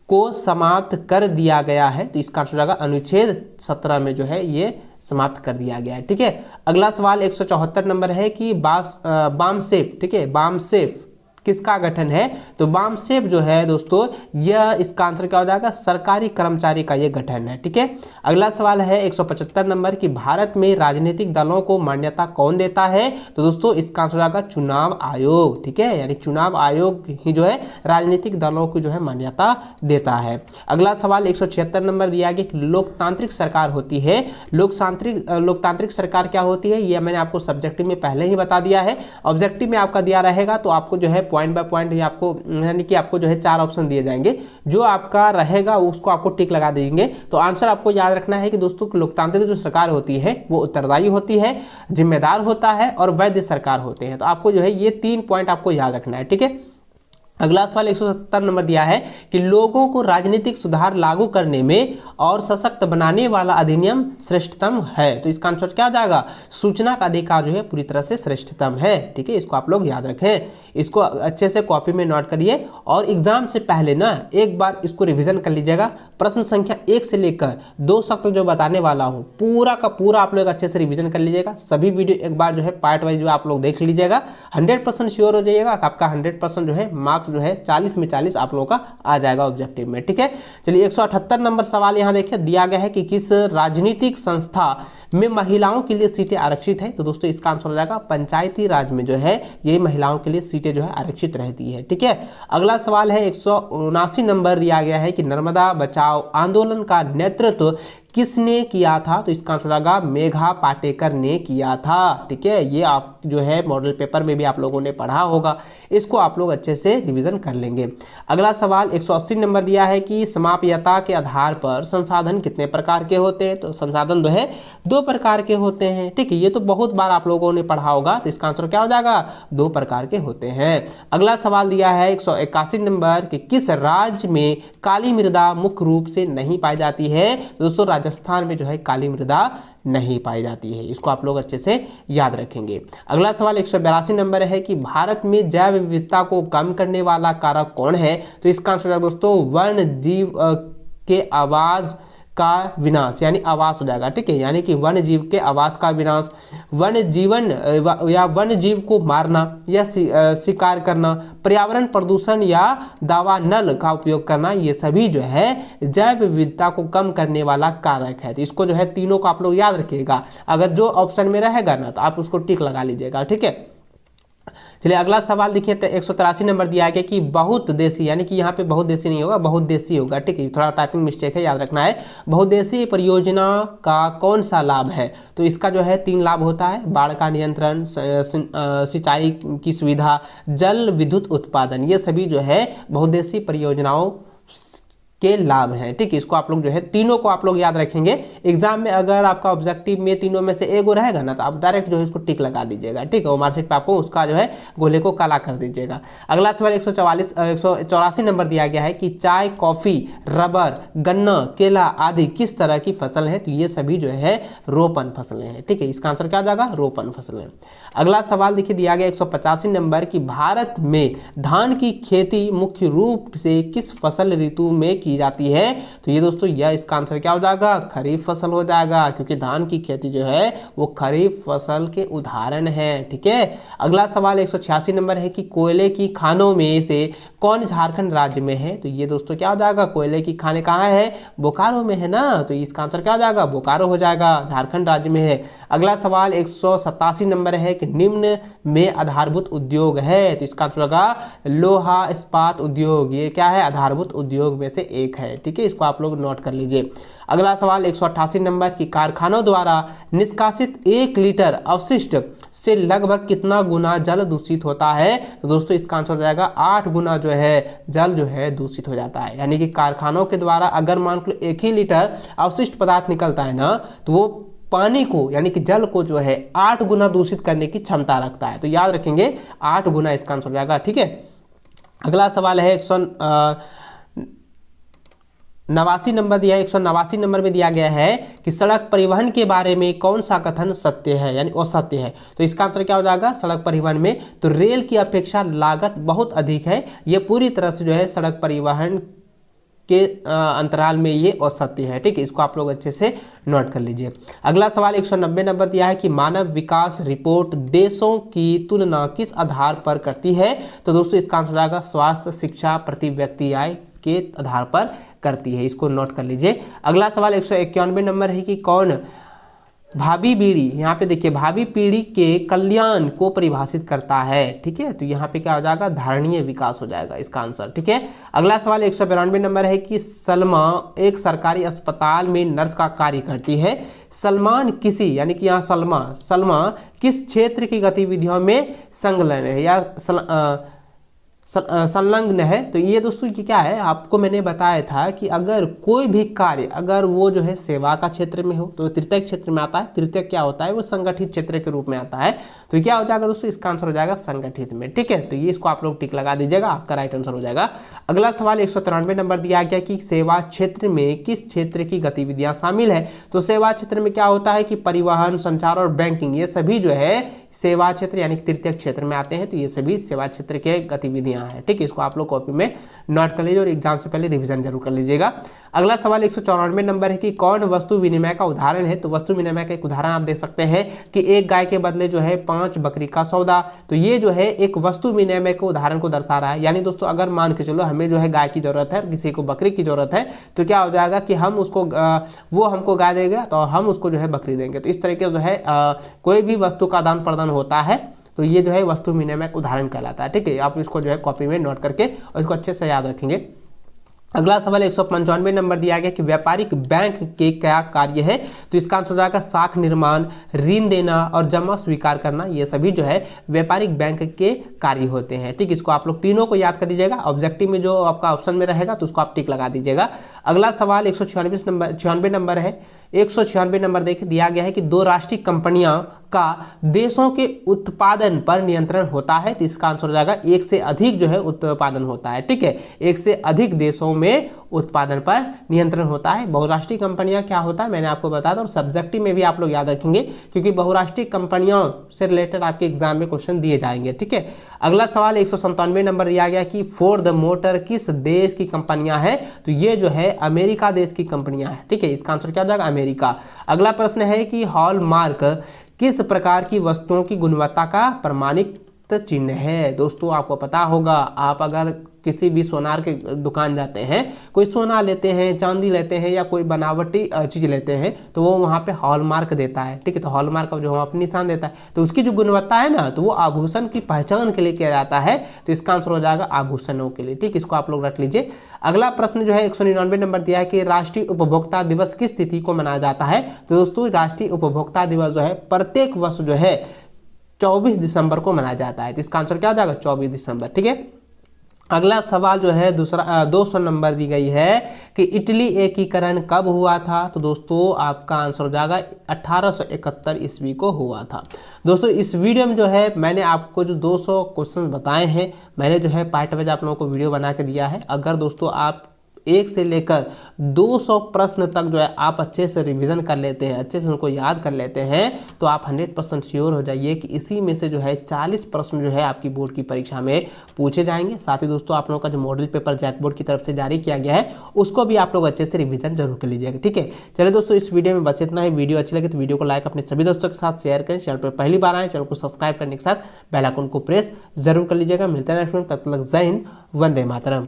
को समाप्त कर दिया गया है? तो इसका आंसर होगा अनुच्छेद 17 में जो है ये समाप्त कर दिया गया है। ठीक है, अगला सवाल 174 नंबर है कि बामसेफ, ठीक है, बामसेफ किसका गठन है? तो बामसेफ जो है दोस्तों यह, इसका आंसर क्या हो जाएगा? सरकारी कर्मचारी का यह गठन है। ठीक है, अगला सवाल है 175 नंबर कि भारत में राजनीतिक दलों को मान्यता कौन देता है? तो दोस्तों इसका आंसर होगा चुनाव आयोग। ठीक है, यानी चुनाव आयोग ही जो है राजनीतिक दलों को जो है मान्यता देता है। अगला सवाल 176 नंबर दिया गया कि लोकतांत्रिक सरकार होती है, लोकतांत्रिक सरकार क्या होती है? यह मैंने आपको सब्जेक्टिव में पहले ही बता दिया है। ऑब्जेक्टिव में आपका दिया रहेगा तो आपको जो है पॉइंट बाय पॉइंट आपको यानी कि आपको जो है 4 ऑप्शन दिए जाएंगे, जो आपका रहेगा उसको आपको टिक लगा देंगे। तो आंसर आपको याद रखना है कि दोस्तों लोकतांत्रिक जो सरकार होती है वो उत्तरदायी होती है, जिम्मेदार होता है और वैध सरकार होते हैं। तो आपको जो है ये 3 पॉइंट आपको याद रखना है। ठीक है, अगला सवाल 170 नंबर दिया है कि लोगों को राजनीतिक सुधार लागू करने में और सशक्त बनाने वाला अधिनियम श्रेष्ठतम है। तो इसका आंसर क्या हो जाएगा? सूचना का अधिकार जो है पूरी तरह से श्रेष्ठतम है। ठीक है, इसको आप लोग याद रखें, इसको अच्छे से कॉपी में नोट करिए और एग्जाम से पहले ना एक बार इसको रिवीजन कर लीजिएगा। प्रश्न संख्या 1 से लेकर 2 तक जो बताने वाला हूँ पूरा का पूरा आप लोग अच्छे से रिवीजन कर लीजिएगा। सभी वीडियो एक बार जो है पार्ट वाइज जो आप लोग देख लीजिएगा। 100% श्योर हो जाइएगा आपका 100% जो है मार्क्स जो है 40 में 40 आप लोगों का आ जाएगा ऑब्जेक्टिव में। ठीक है, चलिए 178 नंबर सवाल यहाँ देखिए दिया गया है कि किस राजनीतिक संस्था में महिलाओं के लिए सीटें आरक्षित है? तो दोस्तों इसका आंसर हो जाएगा पंचायती राज में जो है ये महिलाओं के लिए सीटें जो है आरक्षित रहती है। ठीक है, अगला सवाल है 179 नंबर दिया गया है कि नर्मदा बचाओ आंदोलन का नेतृत्व किसने किया था? तो इसका आंसर हो जाएगा मेघा पाटेकर ने किया था। ठीक है, ये आप जो है मॉडल पेपर में भी आप लोगों ने पढ़ा होगा, इसको आप लोग अच्छे से रिवीजन कर लेंगे। अगला सवाल 180 नंबर दिया है कि समाप्यता के आधार पर संसाधन कितने प्रकार के होते हैं? तो संसाधन जो है 2 प्रकार के होते हैं। ठीक है, ये तो बहुत बार आप लोगों ने पढ़ा होगा, तो इसका आंसर क्या हो जाएगा? 2 प्रकार के होते हैं। अगला सवाल दिया है 181 नंबर कि किस राज्य में काली मृदा मुख्य रूप से नहीं पाई जाती है? दोस्तों राजस्थान में जो है काली मृदा नहीं पाई जाती है, इसको आप लोग अच्छे से याद रखेंगे। अगला सवाल 182 नंबर है कि भारत में जैव विविधता को कम करने वाला कारक कौन है? तो इसका आंसर दोस्तों वन्य जीव के आवाज का विनाश यानी आवास हो जाएगा। ठीक है, यानी कि वन्य जीव के आवास का विनाश, वन्य जीवन या वन्य जीव को मारना या शिकार करना, पर्यावरण प्रदूषण या दावानल का उपयोग करना, ये सभी जो है जैव विविधता को कम करने वाला कारक है। तो इसको जो है तीनों को आप लोग याद रखिएगा, अगर जो ऑप्शन में रहेगा ना तो आप उसको टिक लगा लीजिएगा। ठीक है, चलिए अगला सवाल देखिए, 183 नंबर दिया गया कि बहुत देशी, यानी कि यहाँ पे बहुत देशी नहीं होगा, बहुत देशी होगा। ठीक है, थोड़ा टाइपिंग मिस्टेक है, याद रखना है। बहुद्देशीय परियोजना का कौन सा लाभ है? तो इसका जो है 3 लाभ होता है, बाढ़ का नियंत्रण, सिंचाई की सुविधा, जल विद्युत उत्पादन, ये सभी जो है बहुद्देशीय परियोजनाओं के लाभ हैं। ठीक है, इसको आप लोग जो है तीनों को आप लोग याद रखेंगे। एग्जाम में अगर आपका ऑब्जेक्टिव में तीनों में से एक रहेगा ना तो आप डायरेक्ट जो है इसको टिक लगा दीजिएगा। ठीक है, वो मार्कशीट पे आपको उसका जो है गोले को काला कर दीजिएगा। अगला सवाल 184 नंबर दिया गया है कि चाय, कॉफी, रबर, गन्ना, केला आदि किस तरह की फसल है? तो ये सभी जो है रोपण फसलें हैं। ठीक है, इसका आंसर क्या हो जाएगा? रोपण फसलें। अगला सवाल देखिए दिया गया 185 नंबर कि भारत में धान की खेती मुख्य रूप से किस फसल ऋतु में की जाती है? तो ये दोस्तों यह इसका आंसर क्या हो जाएगा? खरीफ फसल हो जाएगा, क्योंकि धान की खेती जो है वो खरीफ फसल के उदाहरण है। ठीक है, अगला सवाल 186 नंबर है कि कोयले की खानों में से कौन झारखंड राज्य में है? तो ये दोस्तों क्या हो जाएगा? कोयले की खाने कहाँ है? बोकारो में है ना, तो इसका आंसर क्या हो जाएगा? बोकारो हो जाएगा, झारखंड राज्य में है। अगला सवाल 187 नंबर है कि निम्न में आधारभूत उद्योग है? तो इसका आंसर होगा लोहा इस्पात उद्योग, ये क्या है? आधारभूत उद्योग में से एक है। ठीक है, इसको आप लोग नोट कर लीजिए। अगला सवाल 188 नंबर की कारखानों द्वारा निष्कासित 1 लीटर अवशिष्ट से लगभग कितना गुना जल दूषित होता है? तो दोस्तों इसका आंसर हो जाएगा 8 गुना जो है जल जो है दूषित हो जाता है। यानी कि कारखानों के द्वारा अगर मान लो 1 ही लीटर अवशिष्ट पदार्थ निकलता है ना, तो वो पानी को यानी कि जल को जो है 8 गुना दूषित करने की क्षमता रखता है। तो याद रखेंगे 8 गुना इसका आंसर हो जाएगा। ठीक है, अगला सवाल है 189 नंबर दिया है। 189 नंबर में दिया गया है कि सड़क परिवहन के बारे में कौन सा कथन सत्य है यानी असत्य है? तो इसका आंसर क्या हो जाएगा? सड़क परिवहन में तो रेल की अपेक्षा लागत बहुत अधिक है, ये पूरी तरह से जो है सड़क परिवहन के अंतराल में ये असत्य है। ठीक है, इसको आप लोग अच्छे से नोट कर लीजिए। अगला सवाल 190 नंबर दिया है कि मानव विकास रिपोर्ट देशों की तुलना किस आधार पर करती है? तो दोस्तों इसका आंसर आएगा स्वास्थ्य, शिक्षा, प्रति व्यक्ति आय के आधार पर करती है, इसको नोट कर लीजिए। अगला सवाल 191 नंबर है कि कौन भावी पीढ़ी, यहाँ पे देखिए भावी पीढ़ी के कल्याण को परिभाषित करता है? ठीक है, तो यहाँ पे क्या हो जाएगा? धारणीय विकास हो जाएगा इसका आंसर। ठीक है, अगला सवाल 192 नंबर है कि सलमा एक सरकारी अस्पताल में नर्स का कार्य करती है। सलमान किसी यानी कि यहाँ सलमा किस क्षेत्र की गतिविधियों में संलग्न है या संलग्न है? तो ये दोस्तों ये क्या है? आपको मैंने बताया था कि अगर कोई भी कार्य अगर वो जो है सेवा का क्षेत्र में हो तो तृतीय क्षेत्र में आता है। तृतीय क्या होता है? वो संगठित क्षेत्र के रूप में आता है। तो क्या हो जाएगा दोस्तों? इसका आंसर हो जाएगा संगठित में। ठीक है, तो ये इसको आप लोग टिक लगा दीजिएगा, आपका राइट आंसर हो जाएगा। अगला सवाल 193 नंबर दिया गया कि सेवा क्षेत्र में किस क्षेत्र की गतिविधियां शामिल है? तो सेवा क्षेत्र में क्या होता है कि परिवहन, संचार और बैंकिंग, ये सभी जो है सेवा क्षेत्र यानी कि तृतीय क्षेत्र में आते हैं। तो ये सभी सेवा क्षेत्र के गतिविधियां हैं। ठीक है, इसको आप लोग कॉपी में नोट कर लीजिए और एग्जाम से पहले रिवीजन जरूर कर लीजिएगा। अगला सवाल 194 नंबर है कि कौन वस्तु विनिमय का उदाहरण है? तो वस्तु विनिमय का एक उदाहरण आप देख सकते हैं कि 1 गाय के बदले जो है 5 बकरी का सौदा। तो ये जो है एक वस्तु विनिमय के उदाहरण को दर्शा रहा है। यानी दोस्तों अगर मान के चलो हमें जो है गाय की जरूरत है और किसी को बकरी की जरूरत है, तो क्या हो जाएगा कि हम उसको वो हमको गाय देगा तो हम उसको जो है बकरी देंगे। तो इस तरीके से जो है कोई भी वस्तु का आदान प्रदान होता है तो ये जो है वस्तु विनिमय का उदाहरण कहलाता है। ठीक है, आप इसको जो है कॉपी में नोट करके और इसको अच्छे से याद रखेंगे। अगला सवाल 195 नंबर दिया गया कि व्यापारिक बैंक के क्या कार्य है। तो इसका आंसर हो जाएगा साख निर्माण, ऋण देना और जमा स्वीकार करना। ये सभी जो है व्यापारिक बैंक के कार्य होते हैं। ठीक, इसको आप लोग तीनों को याद कर लीजिएगा। ऑब्जेक्टिव में जो आपका ऑप्शन में रहेगा तो उसको आप टिक लगा दीजिएगा। अगला सवाल 196 नंबर है। 196 नंबर देखिए दिया गया है कि दो राष्ट्रीय कंपनियां का देशों के उत्पादन पर नियंत्रण होता है। तो इसका आंसर हो जाएगा एक से अधिक जो है उत्पादन होता है। ठीक है, एक से अधिक देशों में उत्पादन पर नियंत्रण होता है। बहुराष्ट्रीय कंपनियां क्या होता है मैंने आपको बताया था, और सब्जेक्टिव में भी आप लोग याद रखेंगे क्योंकि बहुराष्ट्रीय कंपनियों से रिलेटेड आपके एग्जाम में क्वेश्चन दिए जाएंगे। ठीक है, अगला सवाल 197 नंबर दिया गया कि फोर्ड मोटर किस देश की कंपनियां हैं। तो ये जो है अमेरिका देश की कंपनियां हैं। ठीक है, इसका आंसर क्या हो जाएगा अमेरिका। अगला प्रश्न है कि हॉलमार्क किस प्रकार की वस्तुओं की गुणवत्ता का प्रमाणित चिन्ह है। दोस्तों आपको पता होगा, आप अगर किसी भी सोनार के दुकान जाते हैं, कोई सोना लेते हैं, चांदी लेते हैं या कोई बनावटी चीज़ लेते हैं तो वो वहाँ पे हॉलमार्क देता है। ठीक है, तो हॉलमार्क का जो अपनी निशान देता है तो उसकी जो गुणवत्ता है ना, तो वो आभूषण की पहचान के लिए किया जाता है। तो इसका आंसर हो जाएगा आभूषणों के लिए। ठीक, इसको आप लोग रख लीजिए। अगला प्रश्न जो है 199 नंबर दिया है कि राष्ट्रीय उपभोक्ता दिवस किस तिथि को मनाया जाता है। तो दोस्तों राष्ट्रीय उपभोक्ता दिवस जो है प्रत्येक वर्ष जो है 24 दिसंबर को मनाया जाता है। तो इसका आंसर क्या हो जाएगा 24 दिसंबर। ठीक है, अगला सवाल जो है दूसरा 200 नंबर दी गई है कि इटली एकीकरण कब हुआ था। तो दोस्तों आपका आंसर हो जाएगा 1871 ईस्वी को हुआ था। दोस्तों इस वीडियो में जो है मैंने आपको जो 200 क्वेश्चन बताए हैं, मैंने जो है पार्ट वाइज आप लोगों को वीडियो बना के दिया है। अगर दोस्तों आप 1 से लेकर 200 प्रश्न तक जो है आप अच्छे से रिवीजन कर लेते हैं, अच्छे से उनको याद कर लेते हैं, तो आप 100% श्योर हो जाइए कि इसी में से जो है 40 प्रश्न जो है आपकी बोर्ड की परीक्षा में पूछे जाएंगे। साथ ही दोस्तों आप लोगों का जो मॉडल पेपर जैक बोर्ड की तरफ से जारी किया गया है उसको भी आप लोग अच्छे से रिवीजन जरूर कर लीजिएगा। ठीक है, चलिए दोस्तों इस वीडियो में बस इतना ही। वीडियो अच्छी लगे तो वीडियो को लाइक अपने सभी दोस्तों के साथ शेयर करें। चैनल पर पहली बार आए चैनल को सब्सक्राइब करने के साथ बेल आइकन को प्रेस जरूर कर लीजिएगा। मिलते हैं नेक्स्ट में, तब तक जय हिंद, वंदे मातरम।